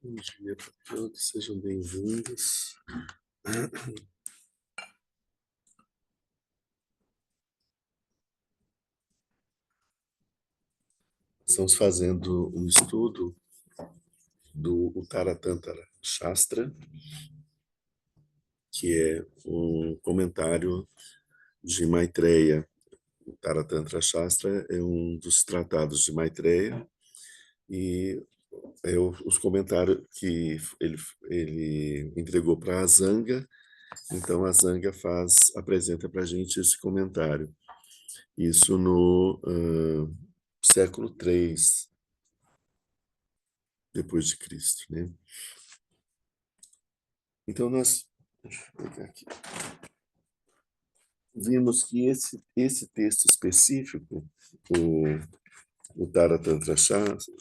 Bom dia para todos, sejam bem-vindos. Estamos fazendo um estudo do Uttara Tantra Shastra, que é um comentário de Maitreya. O Uttara Tantra Shastra é um dos tratados de Maitreya e é os comentários que ele entregou para a Zanga. Então a Zanga apresenta para a gente esse comentário. Isso no século III depois de Cristo, né? Então deixa eu pegar aqui. Vimos que esse texto específico, o Tara Tantra Shastra,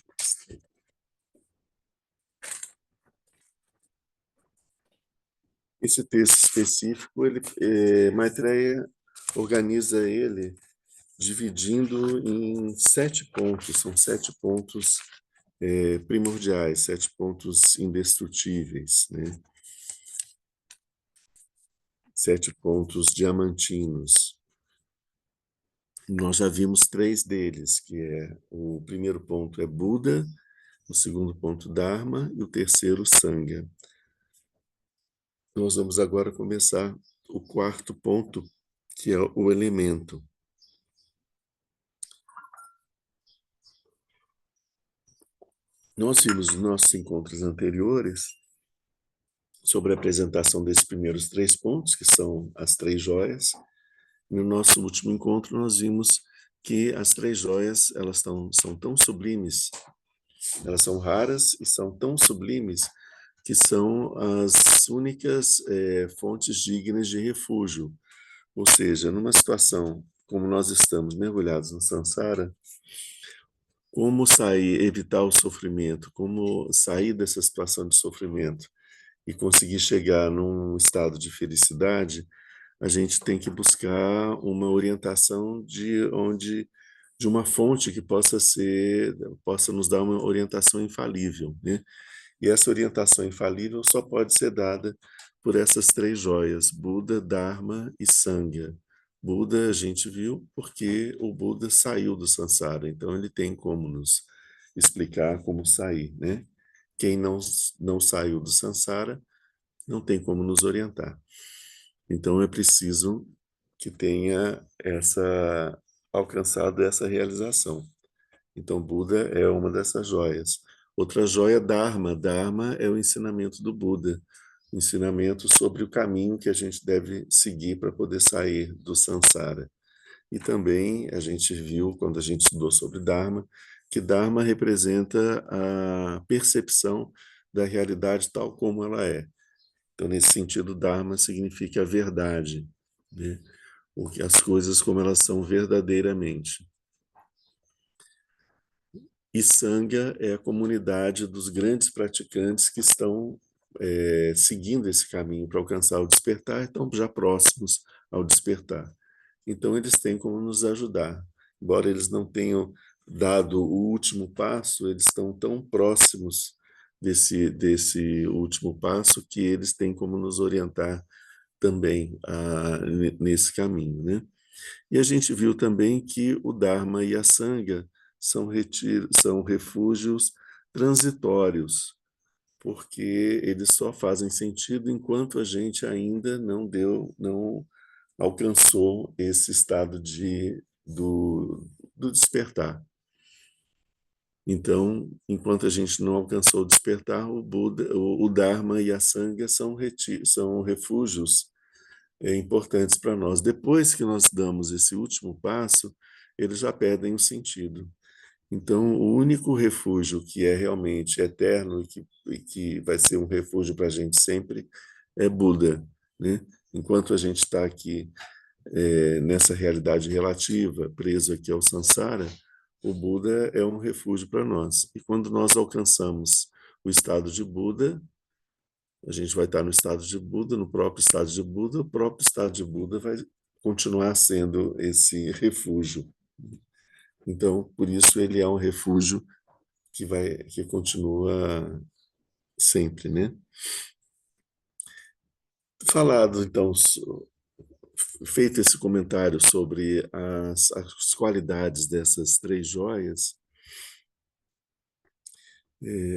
esse texto específico, Maitreya organiza ele dividindo em 7 pontos, são 7 pontos primordiais, 7 pontos indestrutíveis, né? 7 pontos diamantinos. Nós já vimos 3 deles, que o primeiro ponto é Buda, o segundo ponto Dharma e o terceiro Sangha. Nós vamos agora começar o quarto ponto, que é o elemento. Nós vimos nos nossos encontros anteriores sobre a apresentação desses primeiros 3 pontos, que são as 3 joias. No nosso último encontro, nós vimos que as 3 joias são tão sublimes, elas são raras e são tão sublimes que são as únicas fontes dignas de refúgio. Ou seja, numa situação como nós estamos mergulhados no samsara, como sair, evitar o sofrimento, como sair dessa situação de sofrimento e conseguir chegar num estado de felicidade, a gente tem que buscar uma orientação de uma fonte que possa nos dar uma orientação infalível, né? E essa orientação infalível só pode ser dada por essas 3 joias, Buda, Dharma e Sangha. Buda a gente viu porque o Buda saiu do samsara, então ele tem como nos explicar como sair, né? Quem não saiu do samsara não tem como nos orientar. Então é preciso que tenha alcançado essa realização. Então Buda é uma dessas joias. Outra joia, Dharma. Dharma é o ensinamento do Buda, o ensinamento sobre o caminho que a gente deve seguir para poder sair do samsara. E também a gente viu, quando a gente estudou sobre Dharma, que Dharma representa a percepção da realidade tal como ela é. Então, nesse sentido, Dharma significa a verdade, né? As coisas como elas são verdadeiramente. E Sangha é a comunidade dos grandes praticantes que estão seguindo esse caminho para alcançar o despertar, estão já próximos ao despertar. Então, eles têm como nos ajudar. Embora eles não tenham dado o último passo, eles estão tão próximos desse último passo que eles têm como nos orientar também nesse caminho, né? E a gente viu também que o Dharma e a Sangha são refúgios transitórios, porque eles só fazem sentido enquanto a gente ainda não alcançou esse estado do despertar. Então, enquanto a gente não alcançou o despertar, o Buda, o Dharma e a Sangha são refúgios importantes para nós. Depois que nós damos esse último passo, eles já perdem o sentido. Então, o único refúgio que é realmente eterno e que vai ser um refúgio para a gente sempre é Buda, né? Enquanto a gente está aqui nessa realidade relativa, preso aqui ao samsara, o Buda é um refúgio para nós. E quando nós alcançamos o estado de Buda, a gente vai estar no estado de Buda, no próprio estado de Buda, o próprio estado de Buda vai continuar sendo esse refúgio. Então, por isso ele é um refúgio que continua sempre, né? Falado, então, feito esse comentário sobre as qualidades dessas três joias,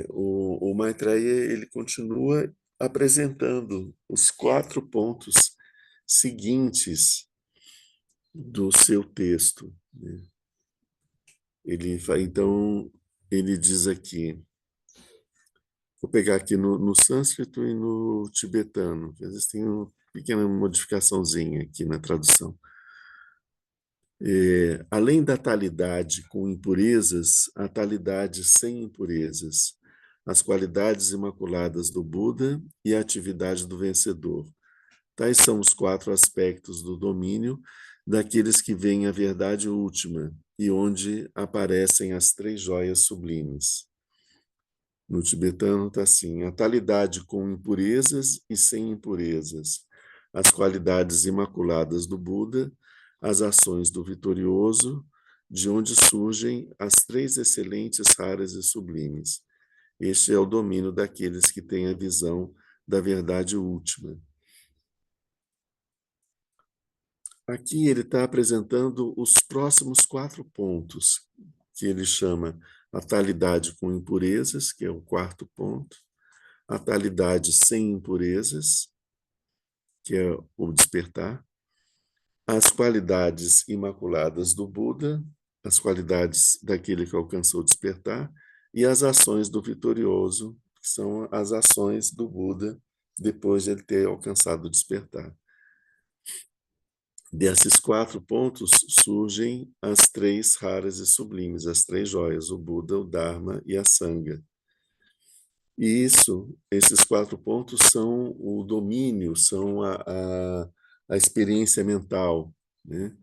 o Maitreya ele continua apresentando os 4 pontos seguintes do seu texto, né? Então, ele diz aqui, vou pegar aqui no sânscrito e no tibetano, que às vezes tem uma pequena modificaçãozinha aqui na tradução. Além da talidade com impurezas, a talidade sem impurezas, as qualidades imaculadas do Buda e a atividade do vencedor. Tais são os 4 aspectos do domínio daqueles que veem a verdade última e onde aparecem as 3 joias sublimes. No tibetano está assim, a talidade com impurezas e sem impurezas, as qualidades imaculadas do Buda, as ações do vitorioso, de onde surgem as 3 excelentes, raras e sublimes. Este é o domínio daqueles que têm a visão da verdade última. Aqui ele está apresentando os próximos 4 pontos, que ele chama a talidade com impurezas, que é o 4º ponto, a talidade sem impurezas, que é o despertar, as qualidades imaculadas do Buda, as qualidades daquele que alcançou o despertar, e as ações do vitorioso, que são as ações do Buda depois de ele ter alcançado o despertar. Desses 4 pontos surgem as 3 raras e sublimes, as 3 joias, o Buda, o Dharma e a Sangha. E esses 4 pontos são o domínio, são a experiência mental, né?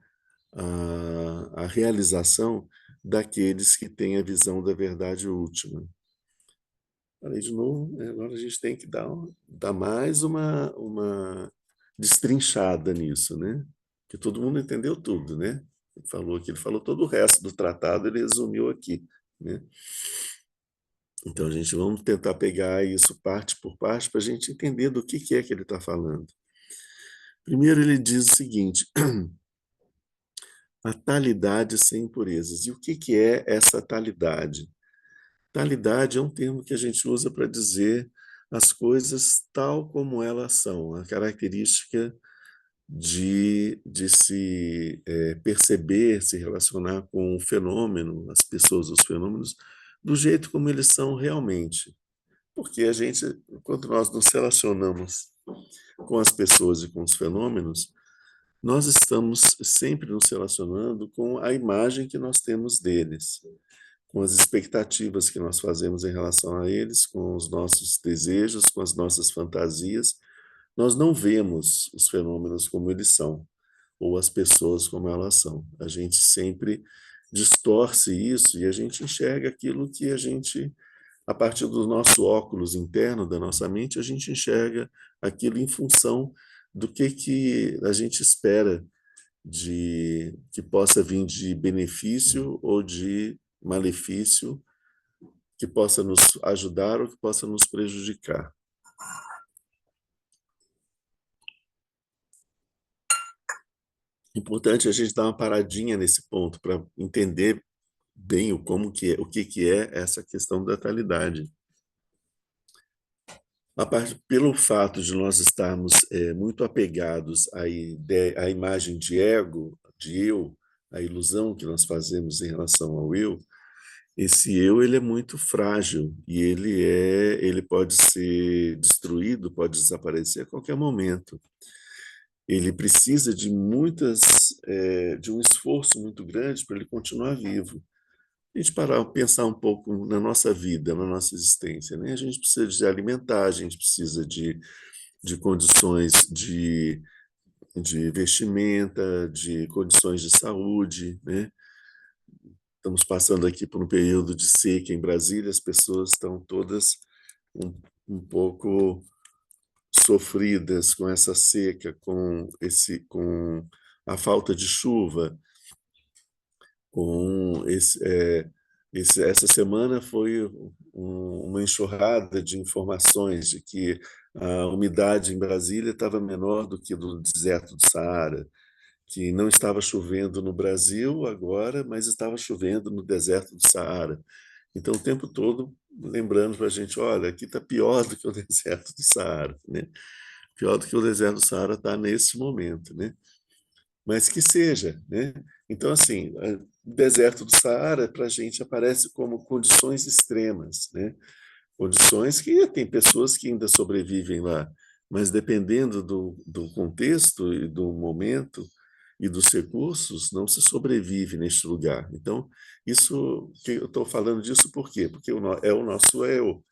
A realização daqueles que têm a visão da verdade última. Falei de novo, agora a gente tem que dar mais uma destrinchada nisso, né? Que todo mundo entendeu tudo, né? Ele falou todo o resto do tratado, ele resumiu aqui, né? Então, a gente vamos tentar pegar isso parte por parte para a gente entender do que é que ele está falando. Primeiro, ele diz o seguinte, a talidade sem impurezas. E o que é essa talidade? Talidade é um termo que a gente usa para dizer as coisas tal como elas são, a característica de se perceber, se relacionar com o fenômeno, as pessoas, os fenômenos, do jeito como eles são realmente. Porque quando nós nos relacionamos com as pessoas e com os fenômenos, nós estamos sempre nos relacionando com a imagem que nós temos deles, com as expectativas que nós fazemos em relação a eles, com os nossos desejos, com as nossas fantasias. Nós não vemos os fenômenos como eles são, ou as pessoas como elas são. A gente sempre distorce isso e a gente enxerga aquilo que a partir do nosso óculos interno, da nossa mente, a gente enxerga aquilo em função do que a gente espera que possa vir de benefício ou de malefício, que possa nos ajudar ou que possa nos prejudicar. Importante a gente dar uma paradinha nesse ponto para entender bem o que é essa questão da talidade. Pelo fato de nós estarmos muito apegados à imagem de ego, de eu, a ilusão que nós fazemos em relação ao eu, esse eu ele é muito frágil e ele pode ser destruído, pode desaparecer a qualquer momento. Ele precisa de um esforço muito grande para ele continuar vivo. A gente parar, pensar um pouco na nossa vida, na nossa existência, né? A gente precisa de alimentar, a gente precisa de condições de vestimenta, de condições de saúde, né? Estamos passando aqui por um período de seca em Brasília, as pessoas estão todas um pouco sofridas com essa seca, com a falta de chuva, com Essa semana foi uma enxurrada de informações de que a umidade em Brasília estava menor do que do deserto do Saara, que não estava chovendo no Brasil agora, mas estava chovendo no deserto do Saara. Então, o tempo todo lembrando para a gente, olha, aqui está pior do que o deserto do Saara, né? Pior do que o deserto do Saara está nesse momento, né? Mas que seja, né? Então, assim, o deserto do Saara para a gente aparece como condições extremas, né? Condições que tem pessoas que ainda sobrevivem lá, mas dependendo do contexto e do momento e dos recursos, não se sobrevive neste lugar. Então, isso que eu estou falando disso por quê? Porque é o nosso eu,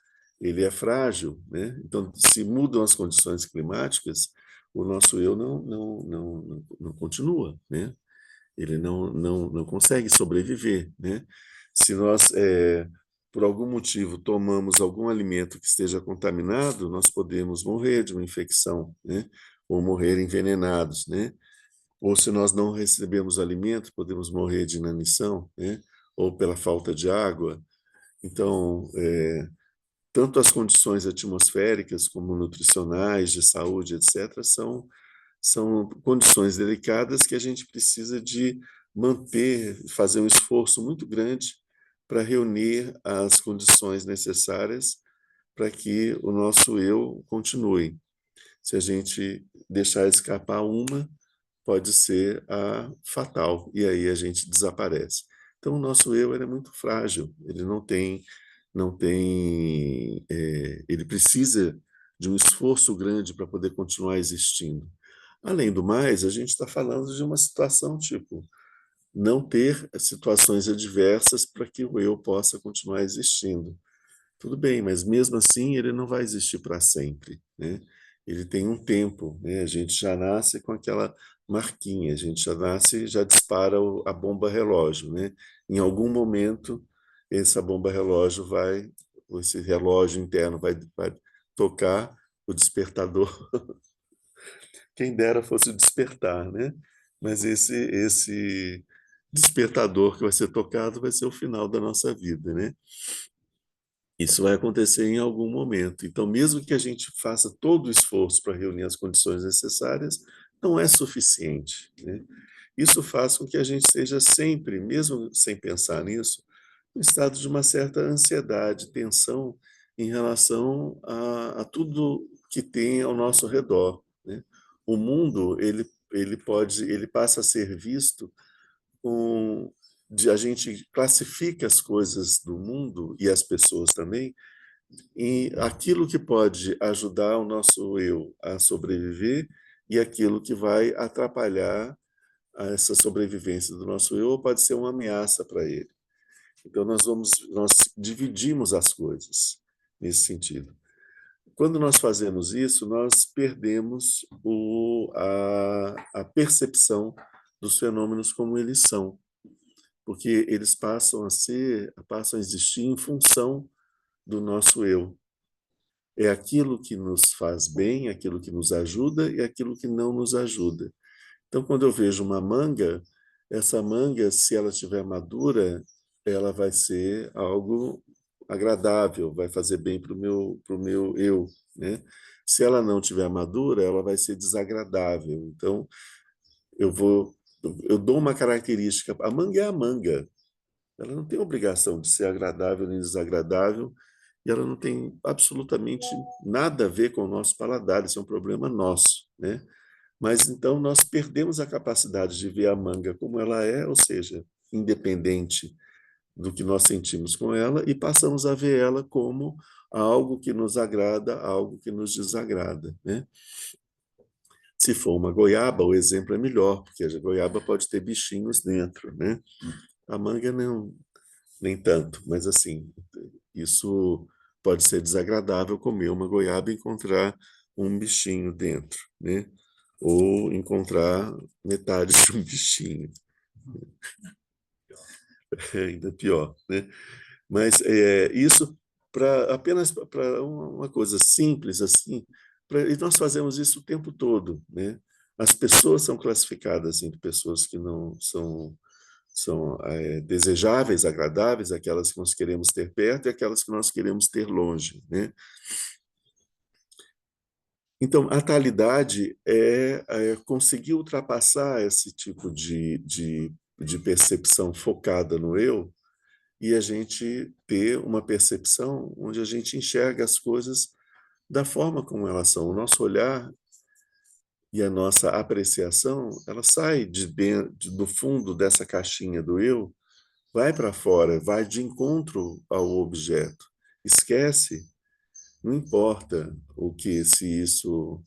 ele é frágil, né? Então, se mudam as condições climáticas, o nosso eu não continua, né? Ele não consegue sobreviver, né? Se nós, por algum motivo, tomamos algum alimento que esteja contaminado, nós podemos morrer de uma infecção, né? Ou morrer envenenados, né? Ou se nós não recebemos alimento, podemos morrer de inanição, né? Ou pela falta de água. Então, tanto as condições atmosféricas como nutricionais, de saúde, etc., são condições delicadas que a gente precisa de manter, fazer um esforço muito grande para reunir as condições necessárias para que o nosso eu continue. Se a gente deixar escapar uma, pode ser a fatal, e aí a gente desaparece. Então, o nosso eu é muito frágil, ele ele precisa de um esforço grande para poder continuar existindo. Além do mais, a gente está falando de uma situação tipo não ter situações adversas para que o eu possa continuar existindo. Tudo bem, mas mesmo assim ele não vai existir para sempre, né? Ele tem um tempo, né? A gente já nasce com aquela marquinha, a gente já nasce e já dispara a bomba relógio, né? Em algum momento essa bomba relógio esse relógio interno vai tocar o despertador. Quem dera fosse o despertar, né? Mas esse despertador que vai ser tocado vai ser o final da nossa vida, né? Isso vai acontecer em algum momento. Então, mesmo que a gente faça todo o esforço para reunir as condições necessárias, não é suficiente, né? Isso faz com que a gente esteja sempre, mesmo sem pensar nisso, em estado de uma certa ansiedade, tensão em relação a tudo que tem ao nosso redor, né? O mundo, ele passa a ser visto com a gente classifica as coisas do mundo e as pessoas também em aquilo que pode ajudar o nosso eu a sobreviver e aquilo que vai atrapalhar essa sobrevivência do nosso eu ou pode ser uma ameaça para ele. Então nós dividimos as coisas nesse sentido. Quando nós fazemos isso, nós perdemos a percepção dos fenômenos como eles são, porque eles passam a existir em função do nosso eu. É aquilo que nos faz bem, aquilo que nos ajuda e aquilo que não nos ajuda. Então, quando eu vejo uma manga, essa manga, se ela estiver madura, ela vai ser algo agradável, vai fazer bem para o meu eu, né? Se ela não estiver madura, ela vai ser desagradável. Então, eu dou uma característica. A manga é a manga. Ela não tem obrigação de ser agradável nem desagradável, e ela não tem absolutamente nada a ver com o nosso paladar, isso é um problema nosso, né? Mas então nós perdemos a capacidade de ver a manga como ela é, ou seja, independente do que nós sentimos com ela, e passamos a ver ela como algo que nos agrada, algo que nos desagrada, né? Se for uma goiaba, o exemplo é melhor, porque a goiaba pode ter bichinhos dentro, né? A manga não, nem tanto, mas assim, isso pode ser desagradável comer uma goiaba e encontrar um bichinho dentro, né? Ou encontrar metade de um bichinho, é ainda pior, né? Mas isso apenas para uma coisa simples assim, e nós fazemos isso o tempo todo, né? As pessoas são classificadas entre pessoas que não são São desejáveis, agradáveis, aquelas que nós queremos ter perto e aquelas que nós queremos ter longe, né? Então, a talidade é conseguir ultrapassar esse tipo de percepção focada no eu e a gente ter uma percepção onde a gente enxerga as coisas da forma como elas são. O nosso olhar e a nossa apreciação, ela sai de dentro, do fundo dessa caixinha do eu, vai para fora, vai de encontro ao objeto. Esquece, não importa o que isso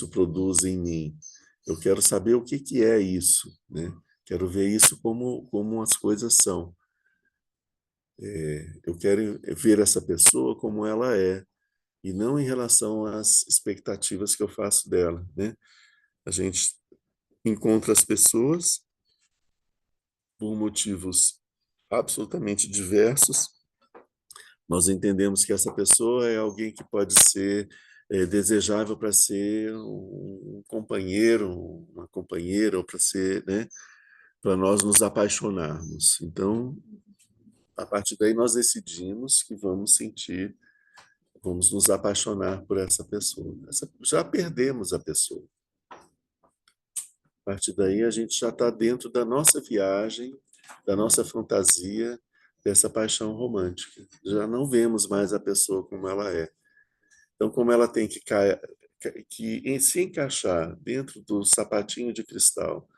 produz em mim. Eu quero saber o que é isso, né? Quero ver isso como as coisas são. Eu quero ver essa pessoa como ela é, e não em relação às expectativas que eu faço dela, né? A gente encontra as pessoas por motivos absolutamente diversos. Nós entendemos que essa pessoa é alguém que pode ser desejável para ser um companheiro, uma companheira, ou para ser, né, para nós nos apaixonarmos. Então, a partir daí nós decidimos que vamos nos apaixonar por essa pessoa. Já perdemos a pessoa. A partir daí a gente já está dentro da nossa viagem, da nossa fantasia, dessa paixão romântica. Já não vemos mais a pessoa como ela é. Então, como ela tem que se encaixar dentro do sapatinho de cristal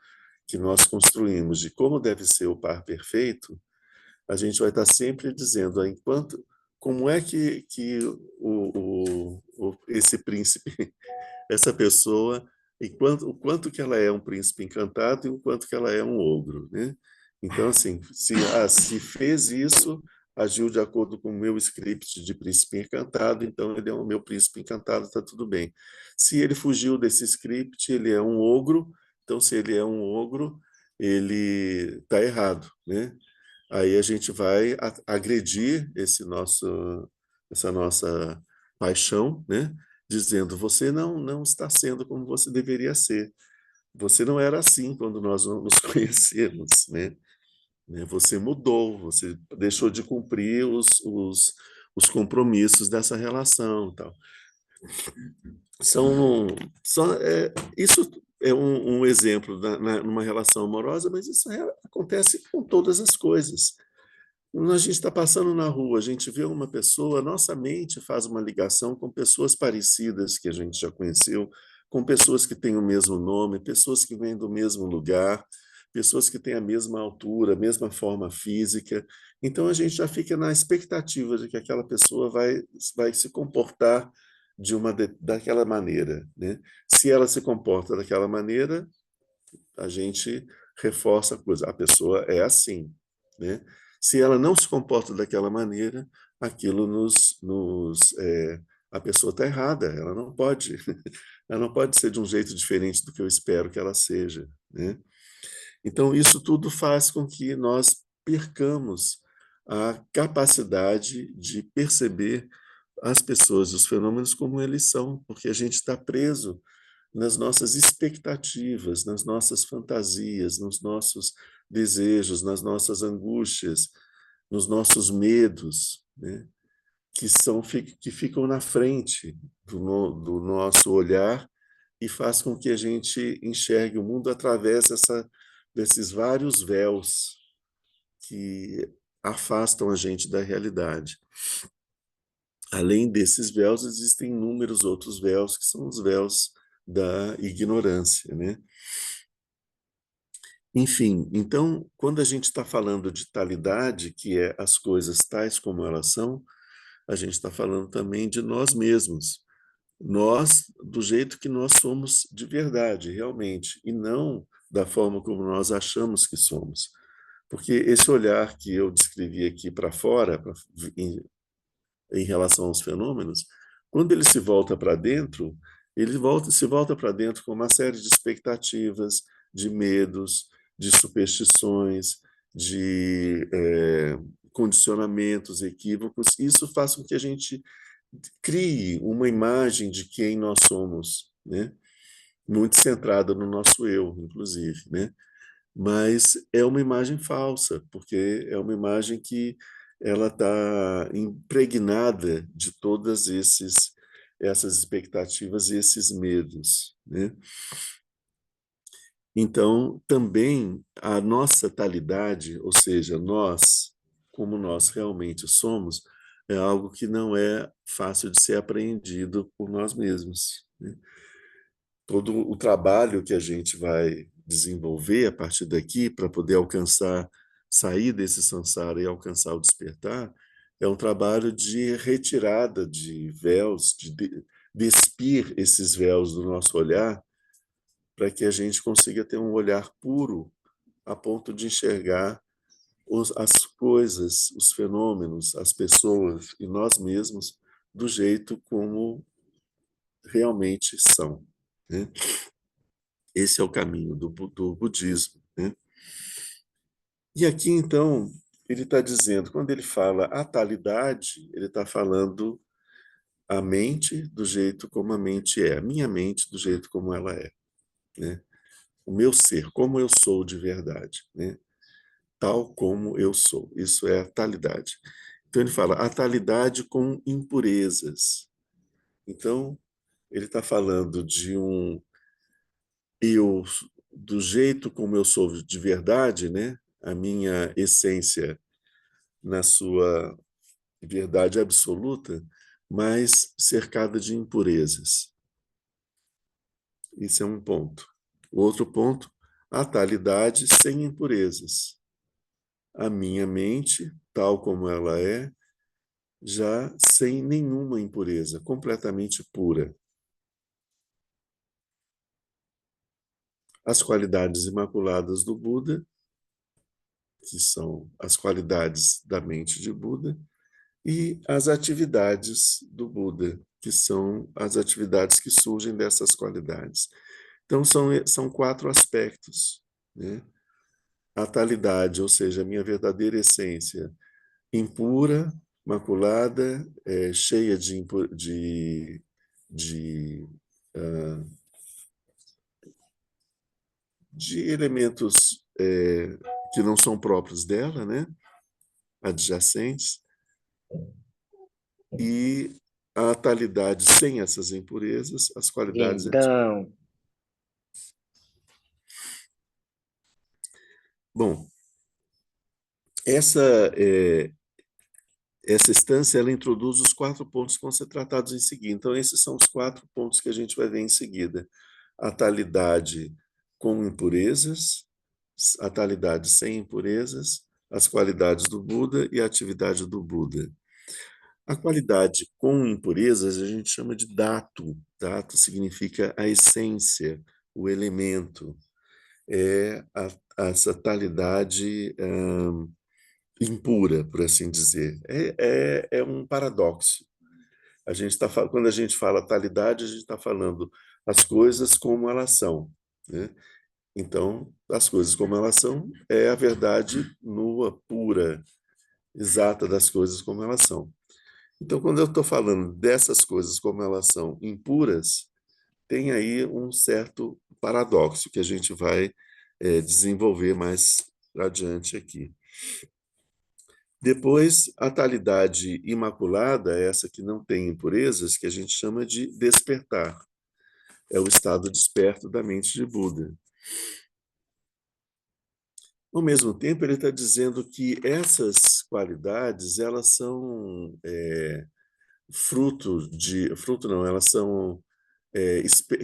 que nós construímos de como deve ser o par perfeito, a gente vai estar sempre dizendo, enquanto, como é que esse príncipe, essa pessoa, o quanto que ela é um príncipe encantado e o quanto que ela é um ogro, né? Então, assim, se fez isso, agiu de acordo com o meu script de príncipe encantado, então ele é o meu príncipe encantado, está tudo bem. Se ele fugiu desse script, ele é um ogro, então se ele é um ogro, ele está errado, né? Aí a gente vai agredir essa nossa paixão, né? Dizendo, você não está sendo como você deveria ser. Você não era assim quando nós nos conhecemos, né? Você mudou, você deixou de cumprir os compromissos dessa relação, tal. São, isso é um exemplo numa relação amorosa, mas isso acontece com todas as coisas. Quando a gente está passando na rua, a gente vê uma pessoa, nossa mente faz uma ligação com pessoas parecidas que a gente já conheceu, com pessoas que têm o mesmo nome, pessoas que vêm do mesmo lugar, pessoas que têm a mesma altura, a mesma forma física. Então a gente já fica na expectativa de que aquela pessoa vai se comportar daquela maneira, né? Se ela se comporta daquela maneira, a gente reforça a coisa. A pessoa é assim, né? Se ela não se comporta daquela maneira, aquilo a pessoa está errada. Ela não pode ser de um jeito diferente do que eu espero que ela seja, né? Então isso tudo faz com que nós percamos a capacidade de perceber as pessoas, os fenômenos como eles são, porque a gente está preso nas nossas expectativas, nas nossas fantasias, nos nossos desejos, nas nossas angústias, nos nossos medos, né? Que ficam na frente do nosso olhar e faz com que a gente enxergue o mundo através desses vários véus que afastam a gente da realidade. Além desses véus, existem inúmeros outros véus, que são os véus da ignorância, né? Enfim, então, quando a gente está falando de talidade, que é as coisas tais como elas são, a gente está falando também de nós mesmos. Nós, do jeito que nós somos de verdade, realmente, e não da forma como nós achamos que somos. Porque esse olhar que eu descrevi aqui para fora, em relação aos fenômenos, quando ele se volta para dentro, se volta para dentro com uma série de expectativas, de medos, de superstições, de condicionamentos, equívocos. Isso faz com que a gente crie uma imagem de quem nós somos, né? Muito centrada no nosso eu, inclusive, né? mas é uma imagem falsa, porque é uma imagem que ela está impregnada de todas essas expectativas e esses medos, né? Então, também a nossa talidade, ou seja, nós, como nós realmente somos, é algo que não é fácil de ser apreendido por nós mesmos, né? Todo o trabalho que a gente vai desenvolver a partir daqui para poder alcançar, sair desse samsara e alcançar o despertar, é um trabalho de retirada de véus, despir esses véus do nosso olhar, para que a gente consiga ter um olhar puro a ponto de enxergar as coisas, os fenômenos, as pessoas e nós mesmos do jeito como realmente são, né? Esse é o caminho do budismo, né? E aqui, então, ele está dizendo, quando ele fala atalidade, ele está falando a mente do jeito como a mente é, a minha mente do jeito como ela é, né? O meu ser, como eu sou de verdade, né? Tal como eu sou. Isso é a talidade. Então ele fala a talidade com impurezas. Então ele está falando de um eu do jeito como eu sou de verdade, né? A minha essência na sua verdade absoluta, mas cercada de impurezas. Isso é um ponto. O outro ponto, a talidade sem impurezas. A minha mente, tal como ela é, já sem nenhuma impureza, completamente pura. As qualidades imaculadas do Buda, que são as qualidades da mente de Buda, e as atividades do Buda, que são as atividades que surgem dessas qualidades. Então, são quatro aspectos, né? A talidade, ou seja, a minha verdadeira essência, impura, maculada, cheia de, uh, de elementos que não são próprios dela, né? Adjacentes, e a talidade sem essas impurezas, as qualidades. Lindão. Bom, essa essa instância ela introduz os quatro pontos que vão ser tratados em seguida. Então, esses são os quatro pontos que a gente vai ver em seguida. A talidade com impurezas, a talidade sem impurezas, as qualidades do Buda e a atividade do Buda. A qualidade com impurezas a gente chama de dato. Dato significa a essência, o elemento. É essa talidade impura, por assim dizer. É um paradoxo. Quando a gente fala talidade, a gente está falando as coisas como elas são, né? Então, as coisas como elas são é a verdade nua, pura, exata das coisas como elas são. Então, quando eu estou falando dessas coisas como elas são impuras, tem aí um certo paradoxo que a gente vai desenvolver mais adiante aqui. Depois, a talidade imaculada, essa que não tem impurezas, que a gente chama de despertar. É o estado desperto da mente de Buda. Ao mesmo tempo, ele está dizendo que essas qualidades, elas são fruto não, elas são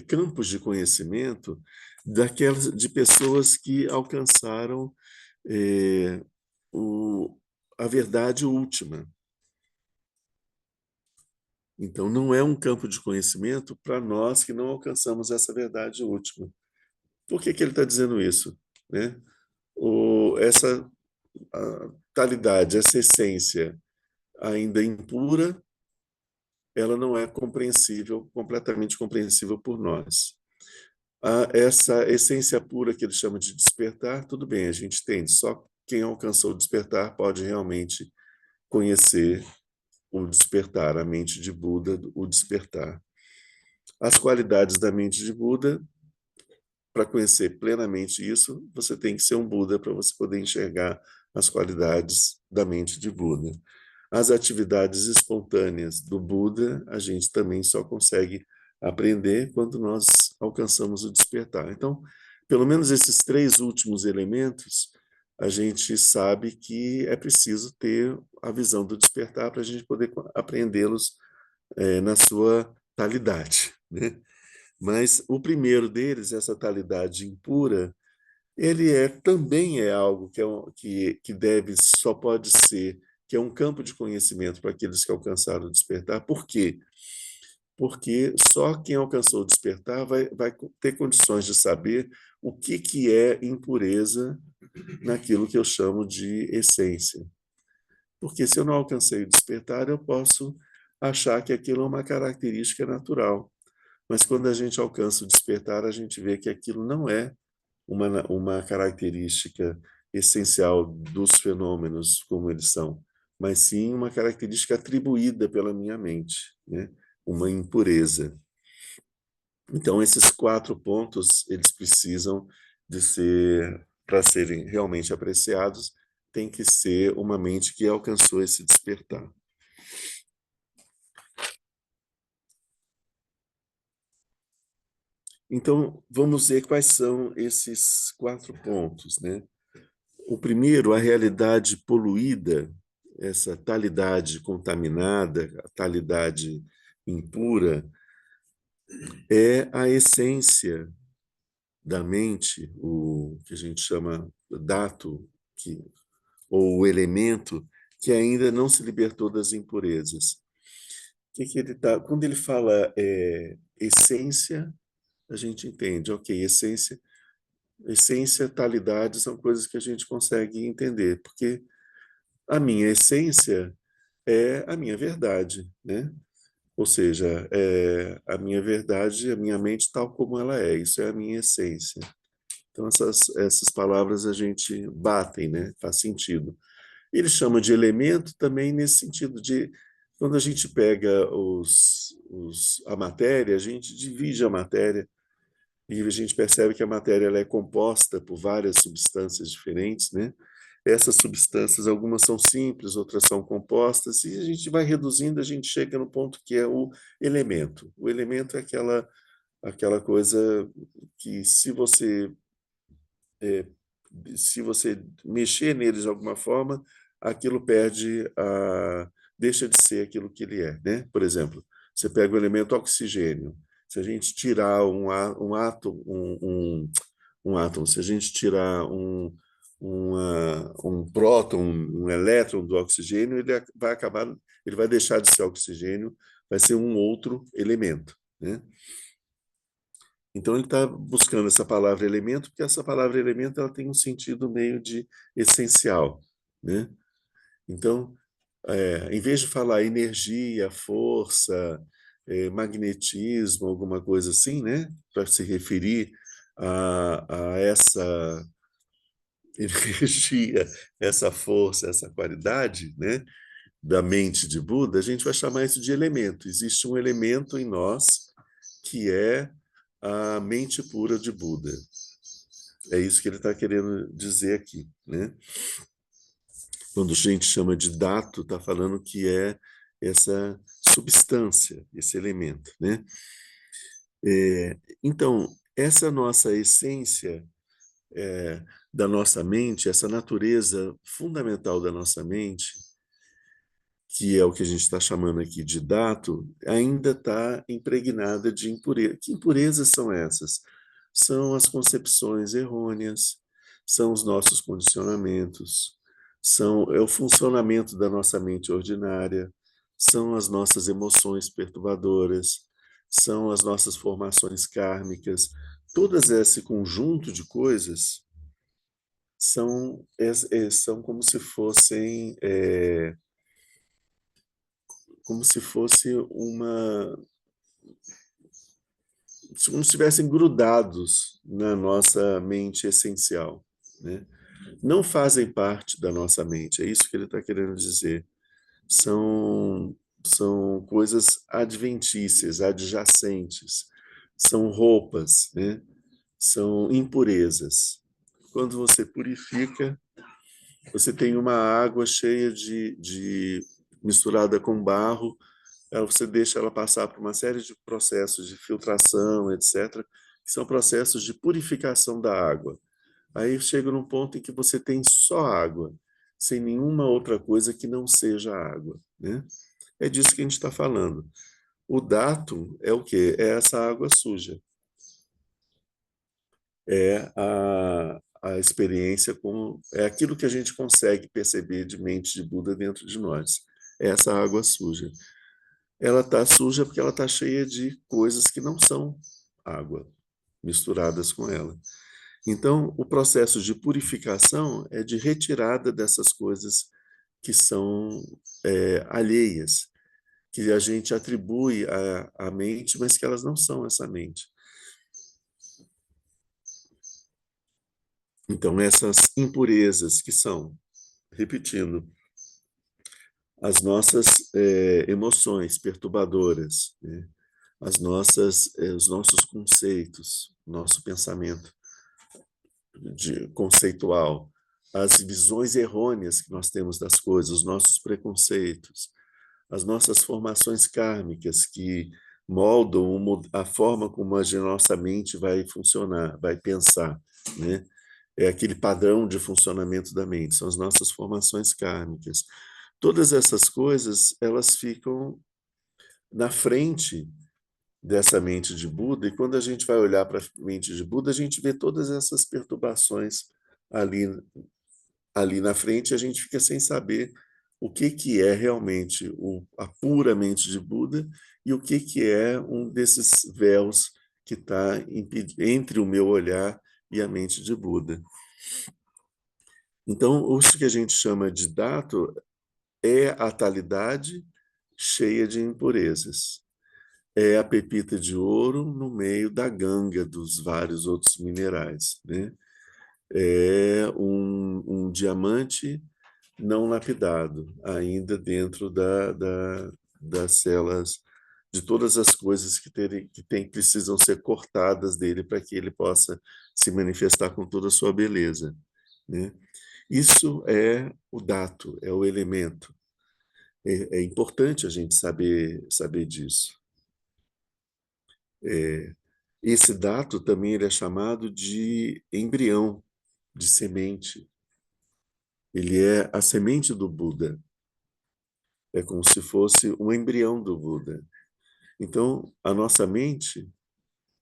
campos de conhecimento daquelas de pessoas que alcançaram é, a verdade última. Então, não é um campo de conhecimento para nós que não alcançamos essa verdade última. Por que ele está dizendo isso? Né? Essa talidade, essa essência ainda impura, ela não é compreensível, completamente compreensível por nós. Essa essência pura que ele chama de despertar, tudo bem, a gente entende, só quem alcançou o despertar pode realmente conhecer o despertar, a mente de Buda, o despertar. As qualidades da mente de Buda para conhecer plenamente isso, você tem que ser um Buda para você poder enxergar as qualidades da mente de Buda. As atividades espontâneas do Buda, a gente também só consegue aprender quando nós alcançamos o despertar. Então, pelo menos esses três últimos elementos, a gente sabe que é preciso ter a visão do despertar para a gente poder apreendê-los na sua talidade, né? Mas o primeiro deles, essa talidade impura, ele também é algo que deve, só pode ser, que é um campo de conhecimento para aqueles que alcançaram o despertar. Por quê? Porque só quem alcançou o despertar vai ter condições de saber o que é impureza naquilo que eu chamo de essência. Porque se eu não alcancei o despertar, eu posso achar que aquilo é uma característica natural. Mas quando a gente alcança o despertar, a gente vê que aquilo não é uma característica essencial dos fenômenos como eles são, mas sim uma característica atribuída pela minha mente, né? Uma impureza. Então, esses 4 pontos, eles precisam de ser, para serem realmente apreciados, tem que ser uma mente que alcançou esse despertar. Então, vamos ver quais são esses 4 pontos, né? O primeiro, a realidade poluída, essa talidade contaminada, a talidade impura, é a essência da mente, o que a gente chama dato, ou o elemento, que ainda não se libertou das impurezas. Que ele tá, quando ele fala essência, a gente entende, ok, essência, talidade são coisas que a gente consegue entender, porque a minha essência é a minha verdade, né? Ou seja, a minha verdade, a minha mente tal como ela é, isso é a minha essência. Então, essas palavras a gente batem, né? Faz sentido. Ele chama de elemento também nesse sentido de, quando a gente pega a matéria, a gente divide a matéria e a gente percebe que a matéria ela é composta por várias substâncias diferentes, né? Essas substâncias, algumas são simples, outras são compostas, e a gente vai reduzindo, a gente chega no ponto que é o elemento. O elemento é aquela coisa que, se você mexer neles de alguma forma, aquilo deixa de ser aquilo que ele é, né? Por exemplo, você pega o elemento oxigênio. Se a gente tirar um átomo, se a gente tirar um próton, um elétron do oxigênio, ele vai deixar de ser oxigênio, vai ser um outro elemento, né? Então ele está buscando essa palavra elemento, porque essa palavra elemento ela tem um sentido meio de essencial, né? Então, em vez de falar energia, força, magnetismo, alguma coisa assim, né, para se referir a essa energia, essa força, essa qualidade, né, da mente de Buda, a gente vai chamar isso de elemento. Existe um elemento em nós que é a mente pura de Buda. É isso que ele está querendo dizer aqui, né? Quando a gente chama de dato, está falando que é essa substância, esse elemento, né? Então, essa nossa essência da nossa mente, essa natureza fundamental da nossa mente, que é o que a gente está chamando aqui de dato, ainda está impregnada de impureza. Que impurezas são essas? São as concepções errôneas, são os nossos condicionamentos, é o funcionamento da nossa mente ordinária, são as nossas emoções perturbadoras, são as nossas formações kármicas. Todas esse conjunto de coisas são como se fosse como se estivessem grudados na nossa mente essencial, né? Não fazem parte da nossa mente, é isso que ele está querendo dizer. São coisas adventícias, adjacentes, são roupas, né? são impurezas. Quando você purifica, você tem uma água cheia misturada com barro, você deixa ela passar por uma série de processos de filtração, etc., que são processos de purificação da água. Aí chega num ponto em que você tem só água, sem nenhuma outra coisa que não seja água, né? É disso que a gente está falando. O dato é o quê? É essa água suja. É a experiência com... É aquilo que a gente consegue perceber de mente de Buda dentro de nós. É essa água suja. Ela está suja porque ela está cheia de coisas que não são água, misturadas com ela. Então, o processo de purificação é de retirada dessas coisas que são alheias, que a gente atribui à mente, mas que elas não são essa mente. Então, essas impurezas que são, repetindo, as nossas emoções perturbadoras, né? Os nossos conceitos, nosso pensamento conceitual, as visões errôneas que nós temos das coisas, os nossos preconceitos, as nossas formações kármicas que moldam a forma como a nossa mente vai funcionar, vai pensar, né? É aquele padrão de funcionamento da mente, são as nossas formações kármicas. Todas essas coisas, elas ficam na frente dessa mente de Buda, e quando a gente vai olhar para a mente de Buda, a gente vê todas essas perturbações ali, ali na frente, e a gente fica sem saber o que é realmente a pura mente de Buda e o que é um desses véus que está entre o meu olhar e a mente de Buda. Então, isso que a gente chama de dato é a talidade cheia de impurezas. É a pepita de ouro no meio da ganga dos vários outros minerais, né? É um diamante não lapidado, ainda dentro das celas, de todas as coisas precisam ser cortadas dele para que ele possa se manifestar com toda a sua beleza, né? Isso é o dato, é o elemento. É importante a gente saber disso. Esse dato também ele é chamado de embrião, de semente. Ele é a semente do Buda. É como se fosse um embrião do Buda. Então, a nossa mente,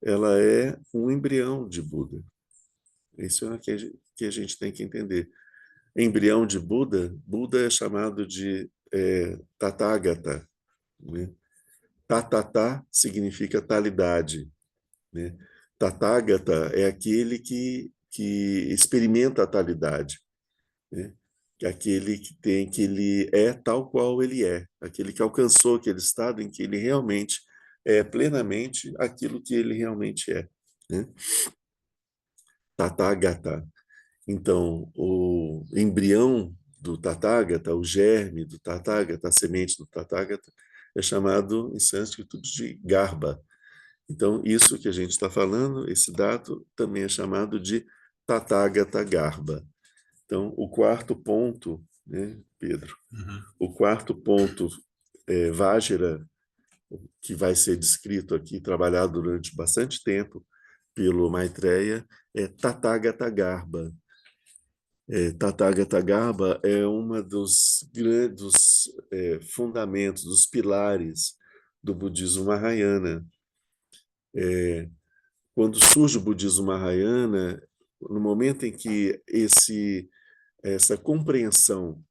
ela é um embrião de Buda. Isso é o que a gente tem que entender. Embrião de Buda, Buda é chamado de Tathagata, né? Tatata significa talidade, né? Tathagata é aquele que experimenta a talidade, né? Que é aquele que ele é tal qual ele é, aquele que alcançou aquele estado em que ele realmente é plenamente aquilo que ele realmente é, né? Tathagata. Então, o embrião do Tathagata, o germe do Tathagata, a semente do Tathagata, é chamado em sânscrito de Garbha. Então, isso que a gente está falando, esse dado, também é chamado de Tathagata Garbha. Então, o quarto ponto, né, Pedro? Uhum. O quarto ponto, Vajra, que vai ser descrito aqui, trabalhado durante bastante tempo pelo Maitreya, é Tathagata Garbha. Tathagata Garbha é uma dos grandes fundamentos, dos pilares do budismo Mahayana. Quando surge o budismo Mahayana, no momento em que essa compreensão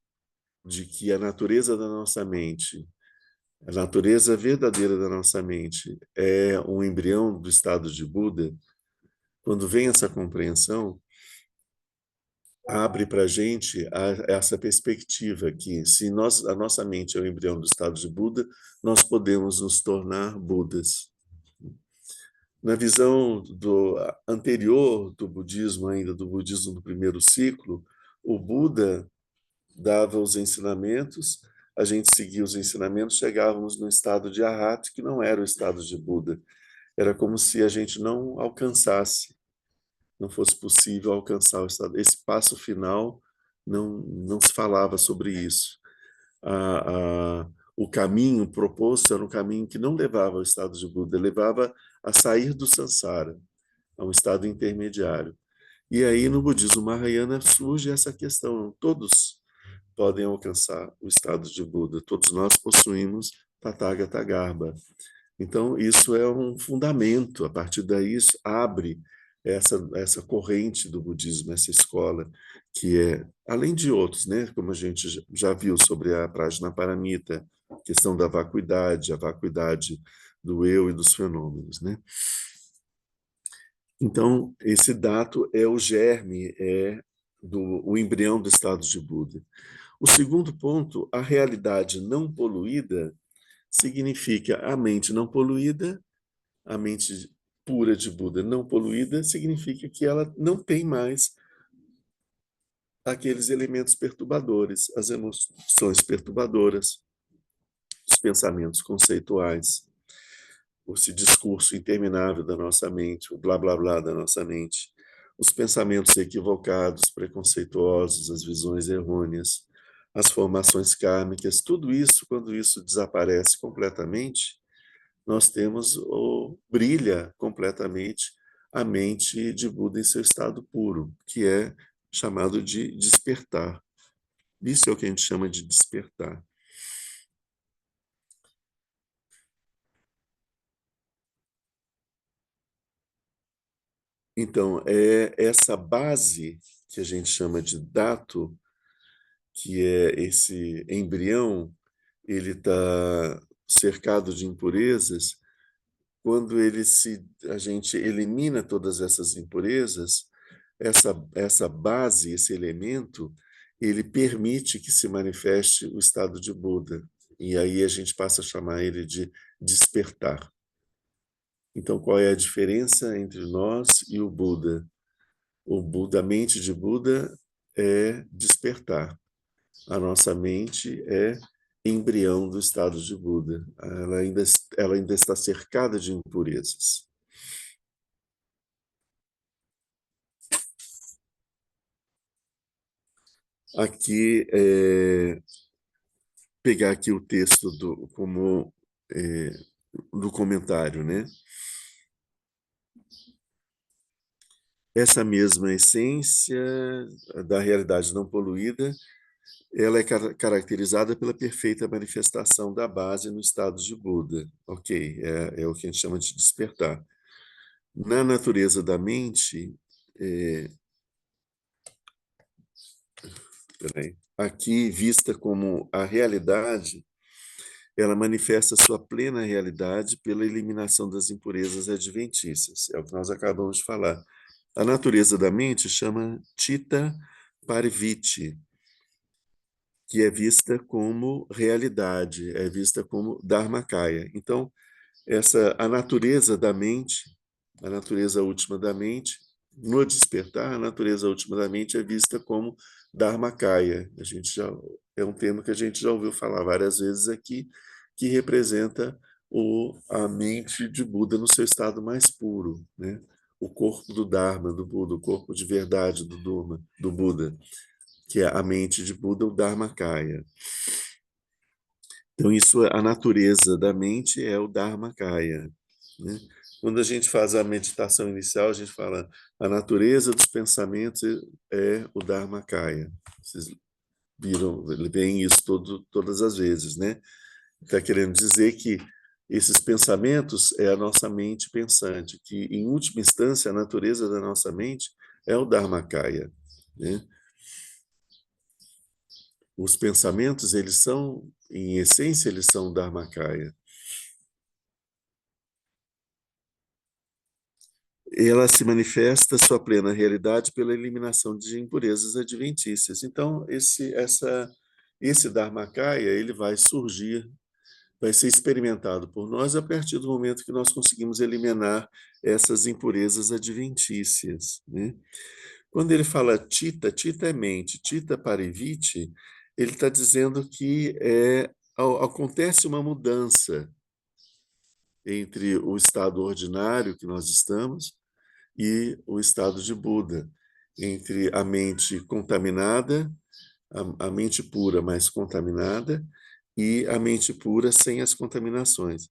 de que a natureza da nossa mente, a natureza verdadeira da nossa mente é um embrião do estado de Buda, quando vem essa compreensão, abre para a gente essa perspectiva que se a nossa mente é o embrião do estado de Buda, nós podemos nos tornar Budas. Na visão anterior do budismo, ainda do budismo do primeiro ciclo, o Buda dava os ensinamentos, a gente seguia os ensinamentos, chegávamos no estado de Arhat, que não era o estado de Buda. Era como se a gente não alcançasse não fosse possível alcançar o estado. Esse passo final não se falava sobre isso. O caminho proposto era um caminho que não levava ao estado de Buda, levava a sair do samsara, a um estado intermediário. E aí, no budismo Mahayana, surge essa questão: todos podem alcançar o estado de Buda, todos nós possuímos Tathagata Garbha. Então, isso é um fundamento, a partir daí isso abre essa corrente do budismo, essa escola, que é, além de outros, né, como a gente já viu sobre a Prajnaparamita, a questão da vacuidade, a vacuidade do eu e dos fenômenos, né? Então, esse dato é o germe, o embrião do estado de Buda. O segundo ponto, a realidade não poluída, significa a mente não poluída, a mente pura de Buda não poluída, significa que ela não tem mais aqueles elementos perturbadores, as emoções perturbadoras, os pensamentos conceituais, esse discurso interminável da nossa mente, o blá blá blá da nossa mente, os pensamentos equivocados, preconceituosos, as visões errôneas, as formações kármicas, tudo isso, quando isso desaparece completamente, nós temos ou brilha completamente a mente de Buda em seu estado puro, que é chamado de despertar. Isso é o que a gente chama de despertar. Então, é essa base que a gente chama de dato, que é esse embrião, ele está cercado de impurezas. Quando a gente elimina todas essas impurezas, essa base, esse elemento, ele permite que se manifeste o estado de Buda. E aí a gente passa a chamar ele de despertar. Então, qual é a diferença entre nós e o Buda? O Buda, a mente de Buda é despertar. A nossa mente é embrião do estado de Buda. Ela ainda está cercada de impurezas. Aqui, pegar aqui o texto é, do comentário, né? Essa mesma essência da realidade não poluída, ela é caracterizada pela perfeita manifestação da base no estado de Buda. Ok, é o que a gente chama de despertar. Na natureza da mente, é, aqui vista como a realidade, ela manifesta sua plena realidade pela eliminação das impurezas adventícias. É o que nós acabamos de falar. A natureza da mente chama Chitta Pariviti, que é vista como realidade, é vista como Dharmakaya. Então, a natureza da mente, a natureza última da mente, no despertar, a natureza última da mente é vista como Dharmakaya. É um termo que a gente já ouviu falar várias vezes aqui, que representa a mente de Buda no seu estado mais puro, né? O corpo do Dharma, do Buda, o corpo de verdade do Buda, que é a mente de Buda, o Dharmakaya. Então, a natureza da mente é o Dharmakaya, né? Quando a gente faz a meditação inicial, a gente fala a natureza dos pensamentos é o Dharmakaya. Vocês viram, veem isso todas as vezes, né? Está querendo dizer que esses pensamentos é a nossa mente pensante, que, em última instância, a natureza da nossa mente é o Dharmakaya, né? Os pensamentos, em essência, eles são Dharmakaya. Ela se manifesta sua plena realidade pela eliminação de impurezas adventícias. Então, esse Dharmakaya, ele vai surgir, vai ser experimentado por nós a partir do momento que nós conseguimos eliminar essas impurezas adventícias, né? Quando ele fala Chitta é mente, Chitta Pariviti, ele está dizendo que acontece uma mudança entre o estado ordinário que nós estamos e o estado de Buda, entre a mente contaminada, a mente pura, mas contaminada, e a mente pura sem as contaminações.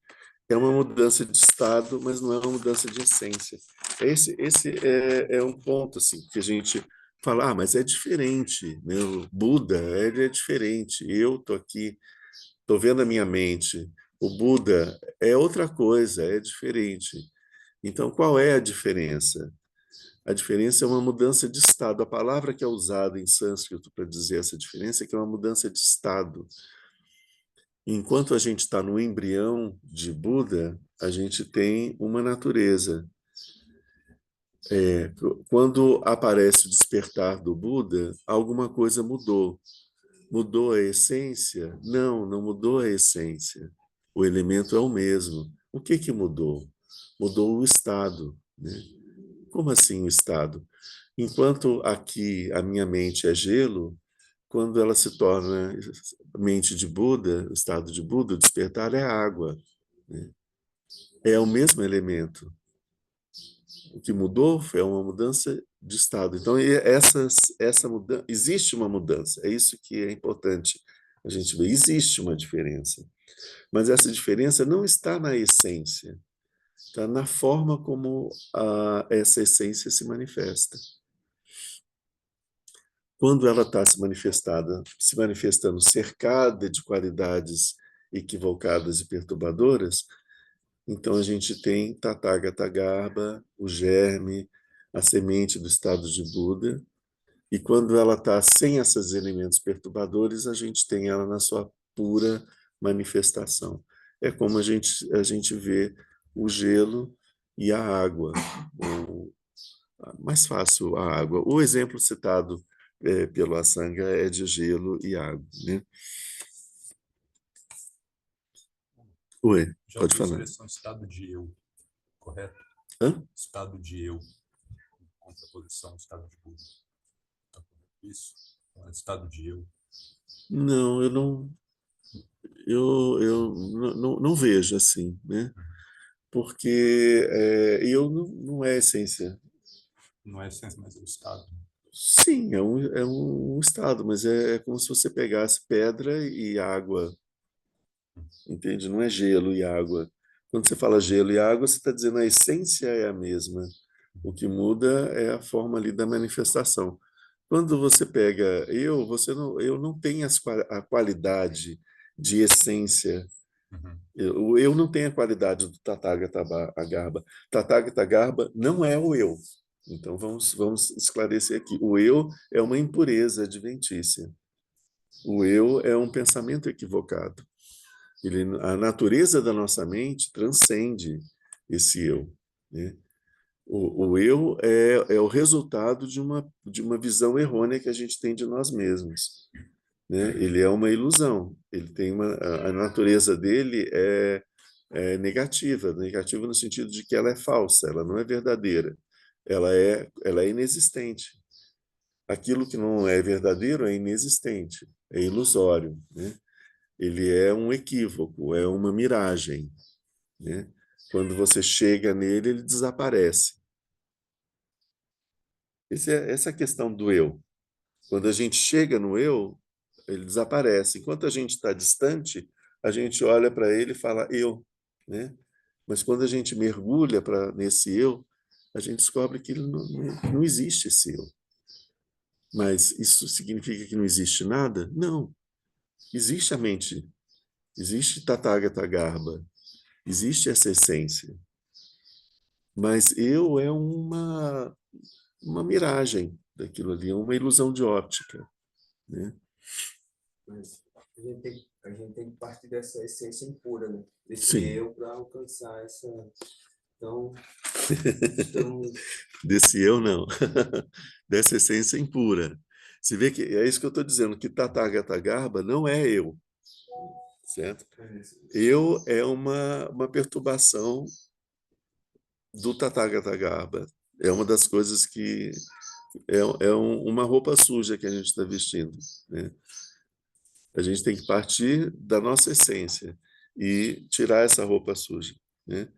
É uma mudança de estado, mas não é uma mudança de essência. Esse é um ponto assim que a gente fala, mas é diferente, né? O Buda, ele é diferente. Eu estou aqui, estou vendo a minha mente. O Buda é outra coisa, é diferente. Então, qual é a diferença? A diferença é uma mudança de estado. A palavra que é usada em sânscrito para dizer essa diferença é que é uma mudança de estado. Enquanto a gente está no embrião de Buda, a gente tem uma natureza. Quando aparece o despertar do Buda, alguma coisa mudou. Mudou a essência? Não, não mudou a essência. O elemento é o mesmo. O que que mudou? Mudou o estado, né? Como assim o estado? Enquanto aqui a minha mente é gelo, quando ela se torna mente de Buda, estado de Buda, o despertar é água, né? É o mesmo elemento. O que mudou foi uma mudança de estado. Então, essa mudança, existe uma mudança. É isso que é importante a gente ver. Existe uma diferença. Mas essa diferença não está na essência, está na forma como essa essência se manifesta. Quando ela está se manifestando cercada de qualidades equivocadas e perturbadoras, então a gente tem Tathagata Garbha, o germe, a semente do estado de Buda, e quando ela está sem esses elementos perturbadores, a gente tem ela na sua pura manifestação. É como a gente vê o gelo e a água, ou mais fácil a água. O exemplo citado pelo Asanga é de gelo e água, né? Oi, Já pode ouvi a falar. expressão estado de eu, correto? Hã? Estado de eu, contraposição, estado de Buda. Tá correto? Isso. Estado de eu. Não, eu não vejo assim, né? Porque eu não é essência. Não é a essência, mas é o estado. Sim, é um estado, mas é como se você pegasse pedra e água, entende? Não é gelo e água. Quando você fala gelo e água, você está dizendo a essência é a mesma. O que muda é a forma ali da manifestação. Quando você pega eu não tenho a qualidade de essência. Uhum. Eu não tenho a qualidade do Tathagata Garbha. Tathagata Garbha não é o eu. Então vamos esclarecer aqui. O eu é uma impureza adventícia. O eu é um pensamento equivocado. A natureza da nossa mente transcende esse eu, né? O eu é o resultado de uma visão errônea que a gente tem de nós mesmos, né? Ele é uma ilusão. Ele tem a natureza dele é negativa no sentido de que ela é falsa, ela não é verdadeira, ela é inexistente. Aquilo que não é verdadeiro é inexistente, é ilusório, né? Ele é um equívoco, é uma miragem, né? Quando você chega nele, ele desaparece. Essa é a questão do eu. Quando a gente chega no eu, ele desaparece. Enquanto a gente está distante, a gente olha para ele e fala eu, né? Mas quando a gente mergulha nesse eu, a gente descobre que ele não existe esse eu. Mas isso significa que não existe nada? Não. Existe a mente, existe Tathagata Garbha, existe essa essência. Mas eu é uma miragem daquilo ali, é uma ilusão de óptica, né? Mas a gente tem que partir dessa essência impura, né? Desse Sim. eu para alcançar essa. Então, estamos. Desse eu não, dessa essência impura. Você vê que é isso que eu estou dizendo, que Tathagata Garbha não é eu, certo? Eu é uma perturbação do Tathagata Garbha. É uma das coisas que uma roupa suja que a gente está vestindo, né? A gente tem que partir da nossa essência e tirar essa roupa suja, né?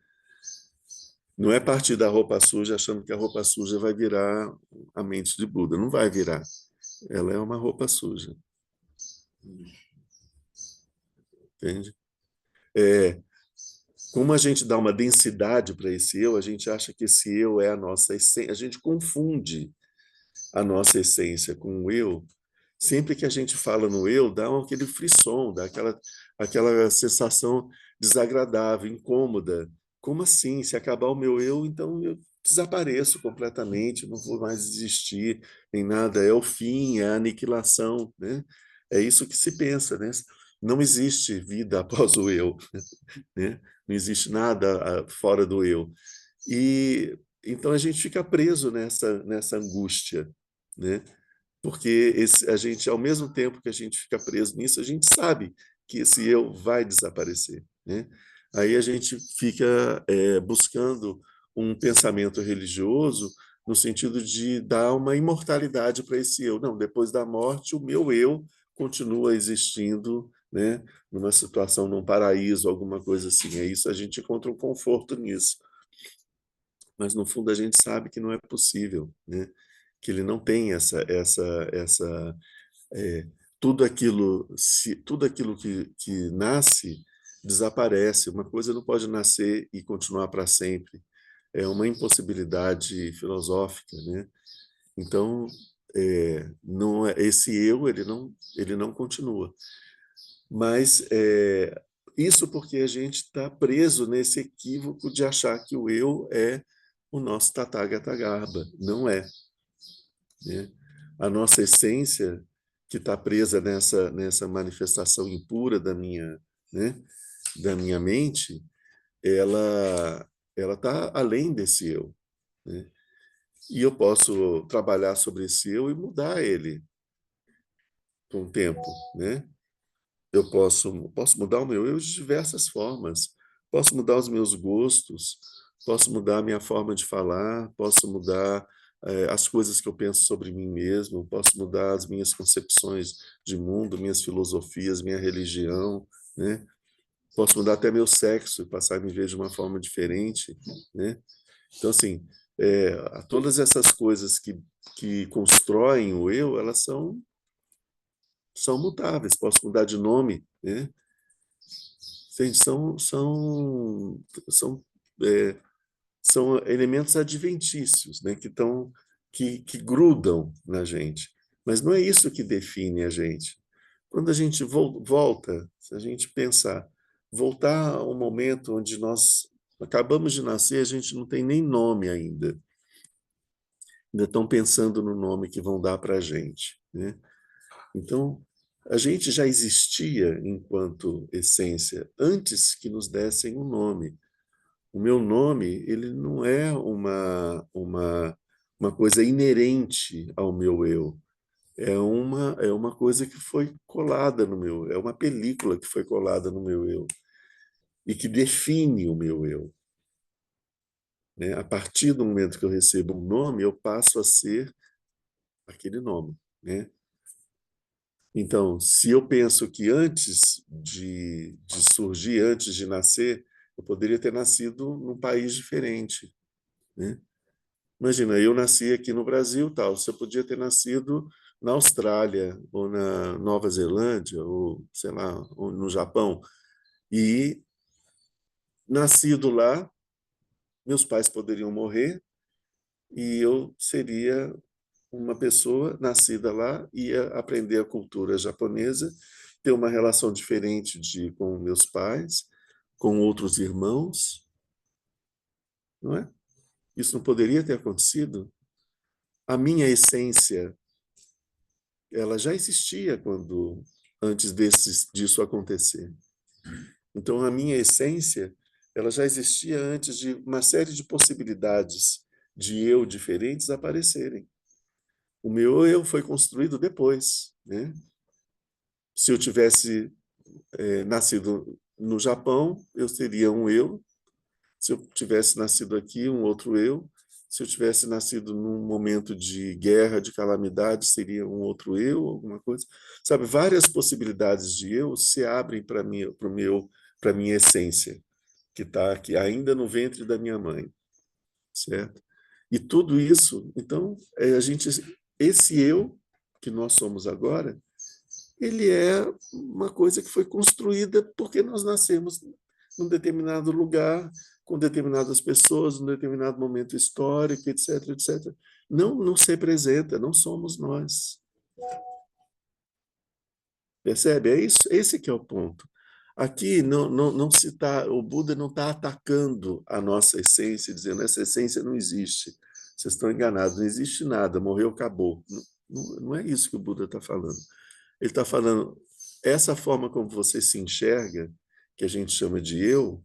Não é partir da roupa suja achando que a roupa suja vai virar a mente de Buda. Não vai virar. Ela é uma roupa suja. Entende? Como a gente dá uma densidade para esse eu, a gente acha que esse eu é a nossa essência. A gente confunde a nossa essência com o eu. Sempre que a gente fala no eu, dá aquele frisson, dá aquela sensação desagradável, incômoda. Como assim? Se acabar o meu eu, então eu desapareço completamente, não vou mais existir, nem nada. É o fim, é a aniquilação, né? É isso que se pensa, né? Não existe vida após o eu, né? Não existe nada fora do eu. E então a gente fica preso nessa angústia, né? Porque a gente, ao mesmo tempo que a gente fica preso nisso, a gente sabe que esse eu vai desaparecer, né? Aí a gente fica buscando um pensamento religioso no sentido de dar uma imortalidade para esse eu. Não, depois da morte, o meu eu continua existindo, né? Numa situação, num paraíso, alguma coisa assim. É isso, a gente encontra um conforto nisso. Mas no fundo a gente sabe que não é possível, né? Que ele não tem essa tudo aquilo, tudo aquilo que nasce desaparece. Uma coisa não pode nascer e continuar para sempre. É uma impossibilidade filosófica, né? Então, não esse eu ele não continua. Mas isso porque a gente está preso nesse equívoco de achar que o eu é o nosso Tathagata Garbha. Não é, né? A nossa essência, que está presa nessa manifestação impura né, da minha mente, ela está além desse eu, né? E eu posso trabalhar sobre esse eu e mudar ele com o tempo, né? Eu posso mudar o meu eu de diversas formas. Posso mudar os meus gostos, posso mudar a minha forma de falar, posso mudar as coisas que eu penso sobre mim mesmo, posso mudar as minhas concepções de mundo, minhas filosofias, minha religião, né? Posso mudar até meu sexo e passar a me ver de uma forma diferente, né? Então, assim, todas essas coisas que constroem o eu, elas são mutáveis. Posso mudar de nome, né? Gente, são, é, são elementos adventícios, né, que grudam na gente. Mas não é isso que define a gente. Quando a gente volta, se a gente pensar, voltar ao momento onde nós acabamos de nascer, a gente não tem nem nome ainda. Ainda estão pensando no nome que vão dar para a gente, né? Então, a gente já existia enquanto essência antes que nos dessem um nome. O meu nome, ele não é uma coisa inerente ao meu eu. É uma coisa que foi colada no meu, é uma película que foi colada no meu eu e que define o meu eu, né? A partir do momento que eu recebo um nome, eu passo a ser aquele nome, né? Então, se eu penso que antes de surgir, antes de nascer, eu poderia ter nascido num país diferente, né? Imagina, eu nasci aqui no Brasil, tal, você podia ter nascido na Austrália, ou na Nova Zelândia, ou sei lá, ou no Japão. E nascido lá, meus pais poderiam morrer e eu seria uma pessoa nascida lá, ia aprender a cultura japonesa, ter uma relação diferente com meus pais, com outros irmãos, não é? Isso não poderia ter acontecido? A minha essência, ela já existia antes disso acontecer. Então, a minha essência, ela já existia antes de uma série de possibilidades de eu diferentes aparecerem. O meu eu foi construído depois, né? Se eu tivesse nascido no Japão, eu seria um eu. Se eu tivesse nascido aqui, um outro eu. Se eu tivesse nascido num momento de guerra, de calamidade, seria um outro eu, alguma coisa. Sabe, várias possibilidades de eu se abrem para mim, para minha essência, que está aqui ainda no ventre da minha mãe. certo? E tudo isso, então, esse eu que nós somos agora, ele é uma coisa que foi construída porque nós nascemos num determinado lugar, com determinadas pessoas, num determinado momento histórico, etc, etc. Não se representa, não somos nós. Percebe? É isso, esse que é o ponto. Aqui não se tá, o Buda não está atacando a nossa essência, dizendo essa essência não existe. Vocês estão enganados, não existe nada, morreu, acabou. Não é isso que o Buda está falando. Ele está falando, essa forma como você se enxerga, que a gente chama de eu,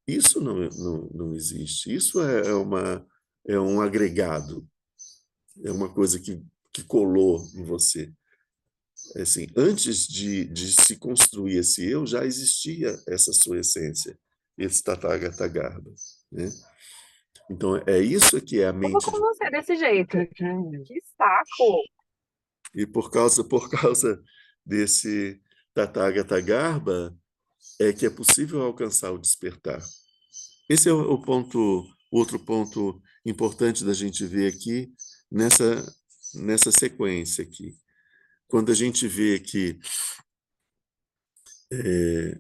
isso não existe. Isso é um agregado, é uma coisa que colou em você. Assim, antes de se construir esse eu, já existia essa sua essência, esse Tathagata Garbha, né? Então, é isso que é a Eu vou mente. com você desse jeito. Que saco! E por causa desse Tathagata Garbha, é que é possível alcançar o despertar. Esse é o ponto, outro ponto importante da gente ver aqui nessa sequência aqui. Quando a gente vê que é,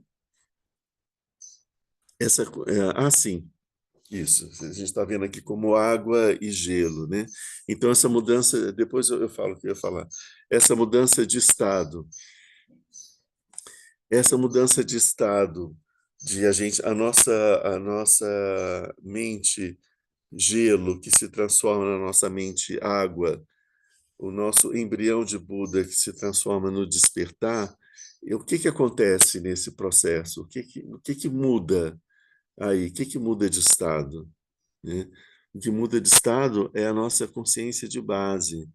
sim, isso. A gente está vendo aqui como água e gelo, né? Então essa mudança, depois eu falo o que eu ia falar. Essa mudança de estado, de a nossa mente gelo que se transforma na nossa mente água, o nosso embrião de Buda que se transforma no despertar, e o que acontece nesse processo? O que muda aí? O que muda de estado, né? O que muda de estado é a nossa consciência de base,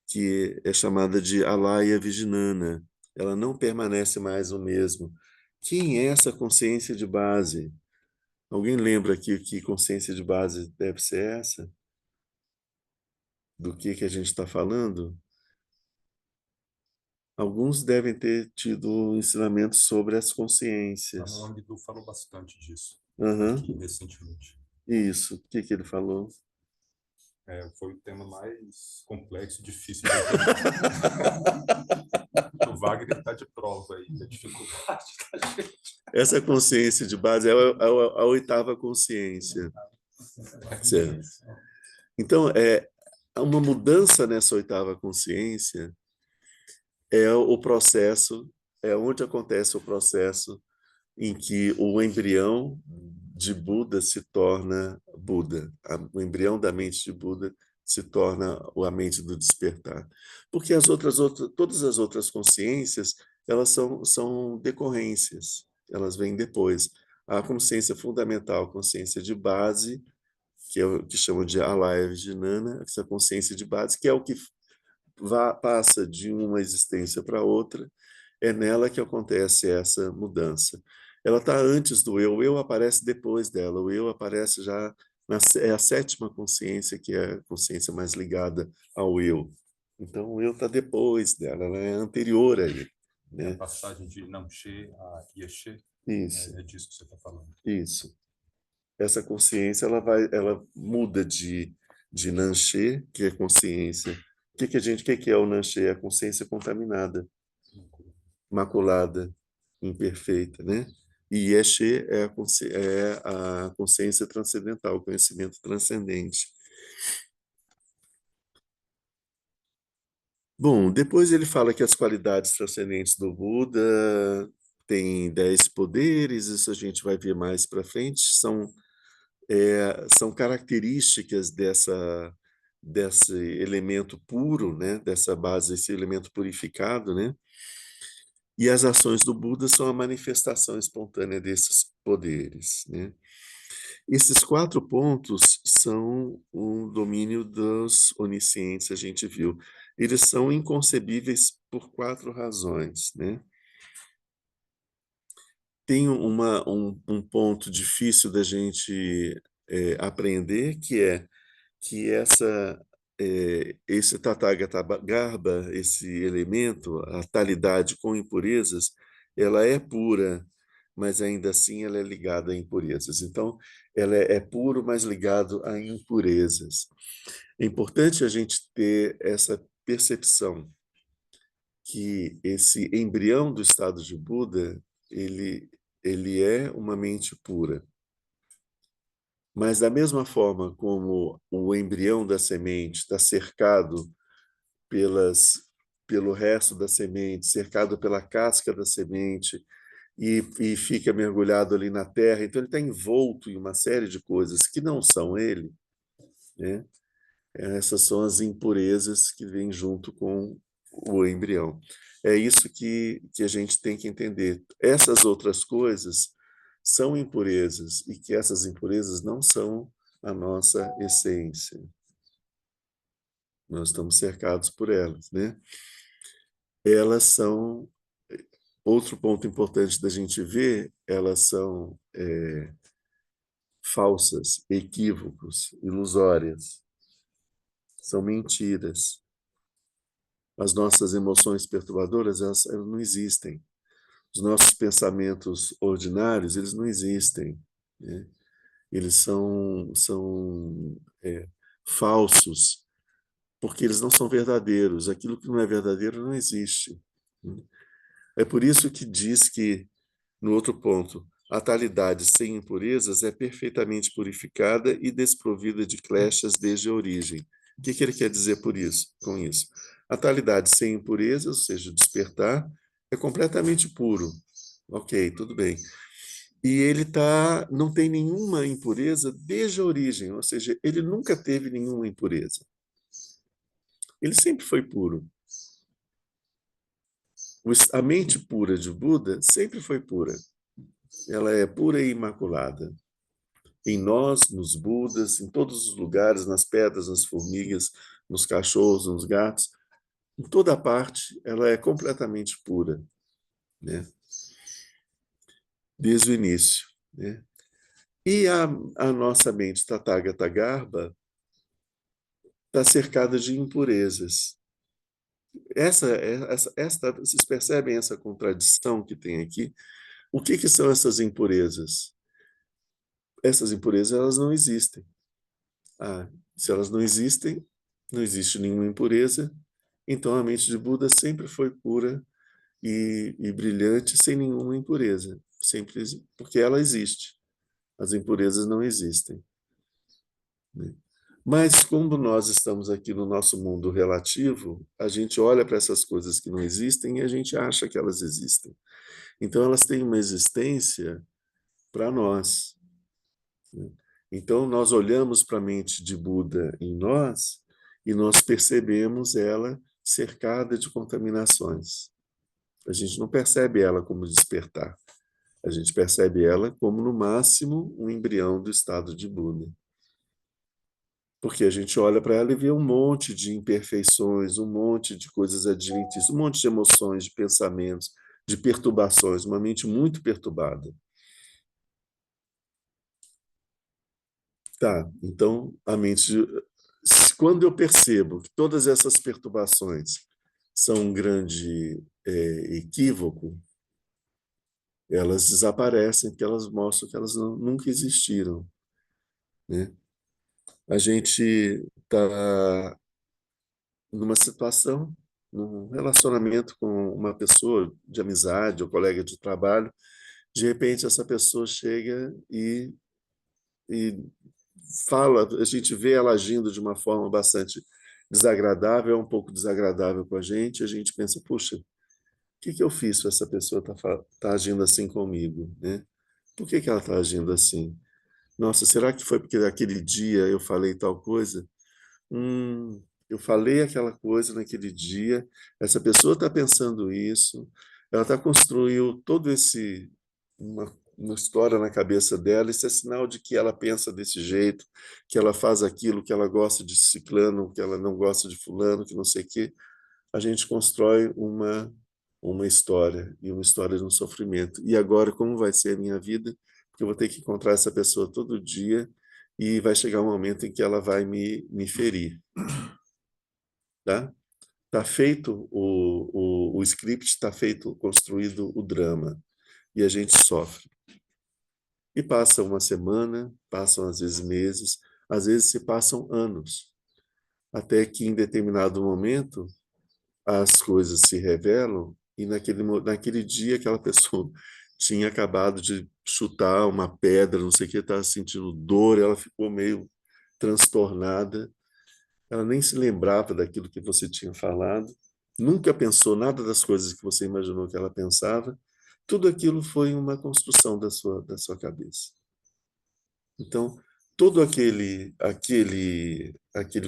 que é chamada de alaya vijnana. Ela não permanece mais o mesmo. Quem é essa consciência de base? Alguém lembra aqui que consciência de base deve ser essa? Do que a gente está falando? Alguns devem ter tido ensinamentos sobre as consciências. O Amidou falou bastante disso Aham, aqui recentemente. isso. O que ele falou? Foi o tema mais complexo e difícil de entender. O Wagner está de prova aí da dificuldade da gente. Essa consciência de base é a oitava consciência. Certo. Então, uma mudança nessa oitava consciência é o processo, é onde acontece o processo em que o embrião de Buda se torna Buda. O embrião da mente de Buda se torna a mente do despertar. Porque todas as outras consciências, elas são decorrências, elas vêm depois. A consciência fundamental, a consciência de base, que é o que chamam de alaya vijnana, essa consciência de base, que é o que passa de uma existência para outra, é nela que acontece essa mudança. Ela está antes do eu, o eu aparece depois dela, o eu aparece já, é a sétima consciência, que é a consciência mais ligada ao eu. Então, o eu está depois dela, ela é anterior a ele. A Né? passagem de Namshe a Yeshe, Isso, é disso que você está falando. isso. Essa consciência ela muda de Nanche, que é consciência. O que é o Nanche? É a consciência contaminada, maculada, imperfeita, né? E Yeshe é a consciência transcendental, o conhecimento transcendente. Bom, depois ele fala que as qualidades transcendentes do Buda têm 10 poderes, isso a gente vai ver mais para frente, são características desse elemento puro, né? Dessa base, esse elemento purificado, né? E as ações do Buda são a manifestação espontânea desses poderes, né? Esses 4 pontos são o domínio dos oniscientes, a gente viu. Eles são inconcebíveis por 4 razões, né? Tem um ponto difícil da gente aprender, que é que esse Tathagata Garbha, esse elemento, a talidade com impurezas, ela é pura, mas ainda assim ela é ligada a impurezas. Então, ela é puro, mas ligado a impurezas. É importante a gente ter essa percepção que esse embrião do estado de Buda, ele é uma mente pura. Mas da mesma forma como o embrião da semente está cercado pelo resto da semente, cercado pela casca da semente, e fica mergulhado ali na terra, então ele está envolto em uma série de coisas que não são ele, né? Essas são as impurezas que vêm junto com o embrião. É isso que a gente tem que entender. Essas outras coisas são impurezas e que essas impurezas não são a nossa essência. Nós estamos cercados por elas, né? Elas são, outro ponto importante da gente ver, elas são falsas, equívocos, ilusórias. São mentiras. As nossas emoções perturbadoras, elas não existem. Os nossos pensamentos ordinários, eles não existem, né? Eles são falsos, porque eles não são verdadeiros. Aquilo que não é verdadeiro não existe, né? É por isso que diz que, no outro ponto, a talidade sem impurezas é perfeitamente purificada e desprovida de kleshas desde a origem. O que ele quer dizer com isso? A talidade sem impurezas, ou seja, o despertar, é completamente puro. Ok, tudo bem. E ele não tem nenhuma impureza desde a origem, ou seja, ele nunca teve nenhuma impureza. Ele sempre foi puro. A mente pura de Buda sempre foi pura. Ela é pura e imaculada. Em nós, nos Budas, em todos os lugares, nas pedras, nas formigas, nos cachorros, nos gatos, em toda parte, ela é completamente pura, né? Desde o início, né? E a nossa mente Tathagata Garbha está cercada de impurezas. Vocês percebem essa contradição que tem aqui? O que são essas impurezas? Essas impurezas, elas não existem. Se elas não existem, não existe nenhuma impureza, então a mente de Buda sempre foi pura e brilhante, sem nenhuma impureza, sempre, porque ela existe. As impurezas não existem, né? Mas como nós estamos aqui no nosso mundo relativo, a gente olha para essas coisas que não existem e a gente acha que elas existem. Então elas têm uma existência para nós, né? Então nós olhamos para a mente de Buda em nós e nós percebemos ela cercada de contaminações. A gente não percebe ela como despertar. A gente percebe ela como, no máximo, um embrião do estado de Buda. Porque a gente olha para ela e vê um monte de imperfeições, um monte de coisas adventícias, um monte de emoções, de pensamentos, de perturbações, uma mente muito perturbada. Tá, então a mente. Quando eu percebo que todas essas perturbações são um grande equívoco, elas desaparecem, porque elas mostram que elas nunca existiram, né? A gente está numa situação, num relacionamento com uma pessoa de amizade ou colega de trabalho, de repente essa pessoa chega e fala, a gente vê ela agindo de uma forma bastante desagradável, é um pouco desagradável com a gente pensa, puxa, o que eu fiz para essa pessoa tá agindo assim comigo, né? Por que ela está agindo assim? Nossa, será que foi porque aquele dia eu falei tal coisa? Eu falei aquela coisa naquele dia, essa pessoa está pensando isso, ela está construindo todo uma história na cabeça dela, isso é sinal de que ela pensa desse jeito, que ela faz aquilo, que ela gosta de ciclano, que ela não gosta de fulano, que não sei o quê. A gente constrói uma história, e uma história de um sofrimento. E agora, como vai ser a minha vida? Porque eu vou ter que encontrar essa pessoa todo dia e vai chegar um momento em que ela vai me ferir, tá? Tá feito o script, está feito, construído o drama. e a gente sofre. E passa uma semana, passam às vezes meses, às vezes se passam anos, até que em determinado momento as coisas se revelam e naquele dia aquela pessoa tinha acabado de chutar uma pedra, não sei o que, estava sentindo dor, ela ficou meio transtornada, ela nem se lembrava daquilo que você tinha falado, nunca pensou nada das coisas que você imaginou que ela pensava, tudo aquilo foi uma construção da sua cabeça. Então, todo aquele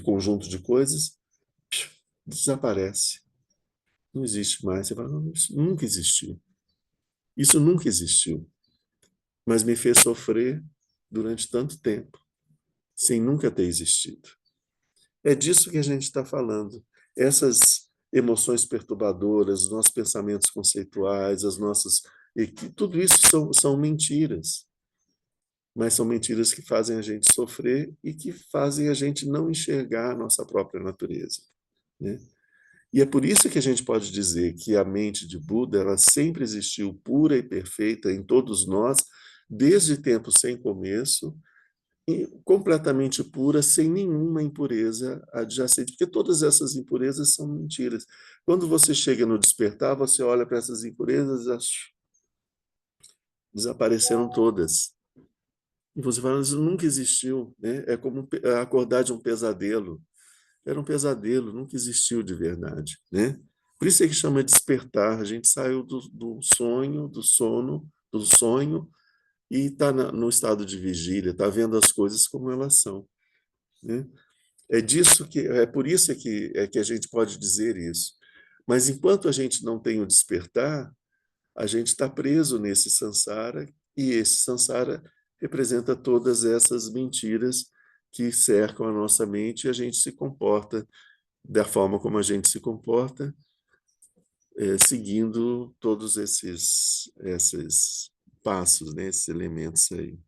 conjunto de coisas desaparece. Não existe mais. Você fala, não, isso nunca existiu. Isso nunca existiu. Mas me fez sofrer durante tanto tempo, sem nunca ter existido. É disso que a gente está falando. Essas emoções perturbadoras, os nossos pensamentos conceituais, as nossas... Tudo isso são mentiras. Mas são mentiras que fazem a gente sofrer e que fazem a gente não enxergar a nossa própria natureza, né? E é por isso que a gente pode dizer que a mente de Buda, ela sempre existiu pura e perfeita em todos nós, desde tempos sem começo, e completamente pura, sem nenhuma impureza adjacente, porque todas essas impurezas são mentiras. Quando você chega no despertar, você olha para essas impurezas, desapareceram todas. E você fala, isso nunca existiu, né? É como acordar de um pesadelo. Era um pesadelo, nunca existiu de verdade, né? Por isso é que chama despertar. A gente saiu do sonho, do sono, do sonho e está no estado de vigília, está vendo as coisas como elas são, né? É por isso que a gente pode dizer isso. Mas enquanto a gente não tem o despertar, a gente está preso nesse samsara, e esse samsara representa todas essas mentiras que cercam a nossa mente e a gente se comporta da forma como a gente se comporta, seguindo todos esses passos, né, esses elementos aí.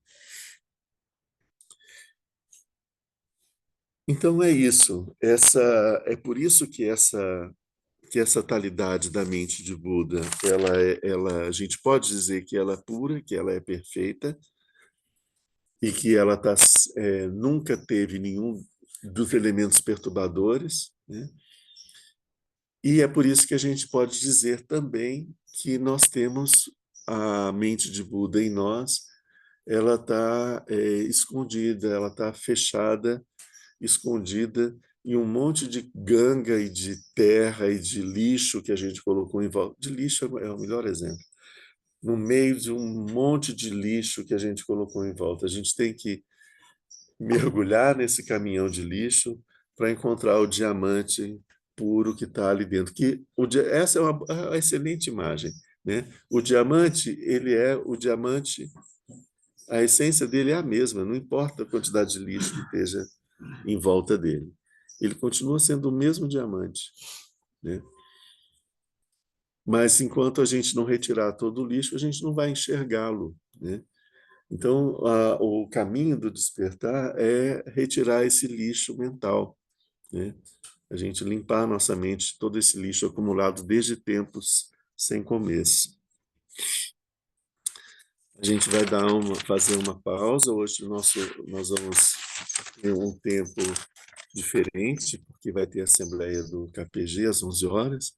Então é isso. É por isso que essa talidade da mente de Buda, a gente pode dizer que ela é pura, que ela é perfeita e que ela nunca teve nenhum dos elementos perturbadores, né? E é por isso que a gente pode dizer também que nós temos a mente de Buda em nós, ela está escondida, ela está fechada, escondida em um monte de ganga e de terra e de lixo que a gente colocou em volta. De lixo é o melhor exemplo. No meio de um monte de lixo que a gente colocou em volta. A gente tem que mergulhar nesse caminhão de lixo para encontrar o diamante puro que está ali dentro. Essa é uma excelente imagem, né? O diamante, ele é o diamante, a essência dele é a mesma, não importa a quantidade de lixo que esteja em volta dele. Ele continua sendo o mesmo diamante, né? Mas enquanto a gente não retirar todo o lixo, a gente não vai enxergá-lo, né? Então, o caminho do despertar é retirar esse lixo mental, né? A gente limpar a nossa mente de todo esse lixo acumulado desde tempos sem começo. A gente vai fazer uma pausa. Hoje nós vamos ter um tempo diferente, porque vai ter a Assembleia do KPG às 11 horas.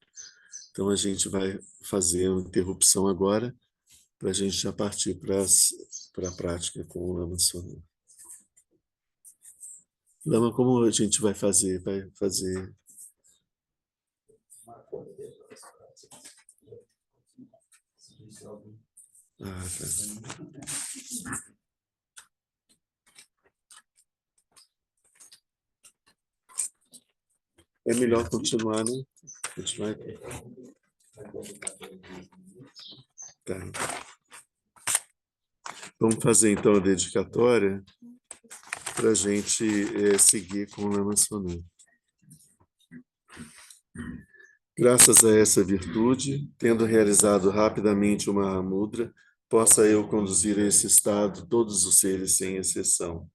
Então, a gente vai fazer uma interrupção agora para a gente já partir para a prática com o Lama Sonam. Lama, como a gente vai fazer? Vai fazer... Ah, tá. É melhor continuar, né? Continuar aqui. Tá. Vamos fazer, então, a dedicatória para a gente seguir com o Lama Sonam. Graças a essa virtude, tendo realizado rapidamente o Mahamudra, possa eu conduzir a esse estado todos os seres sem exceção.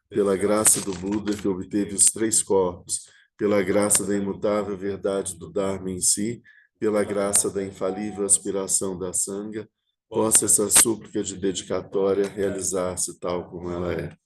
Pela graça do Buda, que obteve os 3 corpos, pela graça da imutável verdade do Dharma em si, pela graça da infalível aspiração da Sangha, possa essa súplica de dedicatória realizar-se tal como ela é.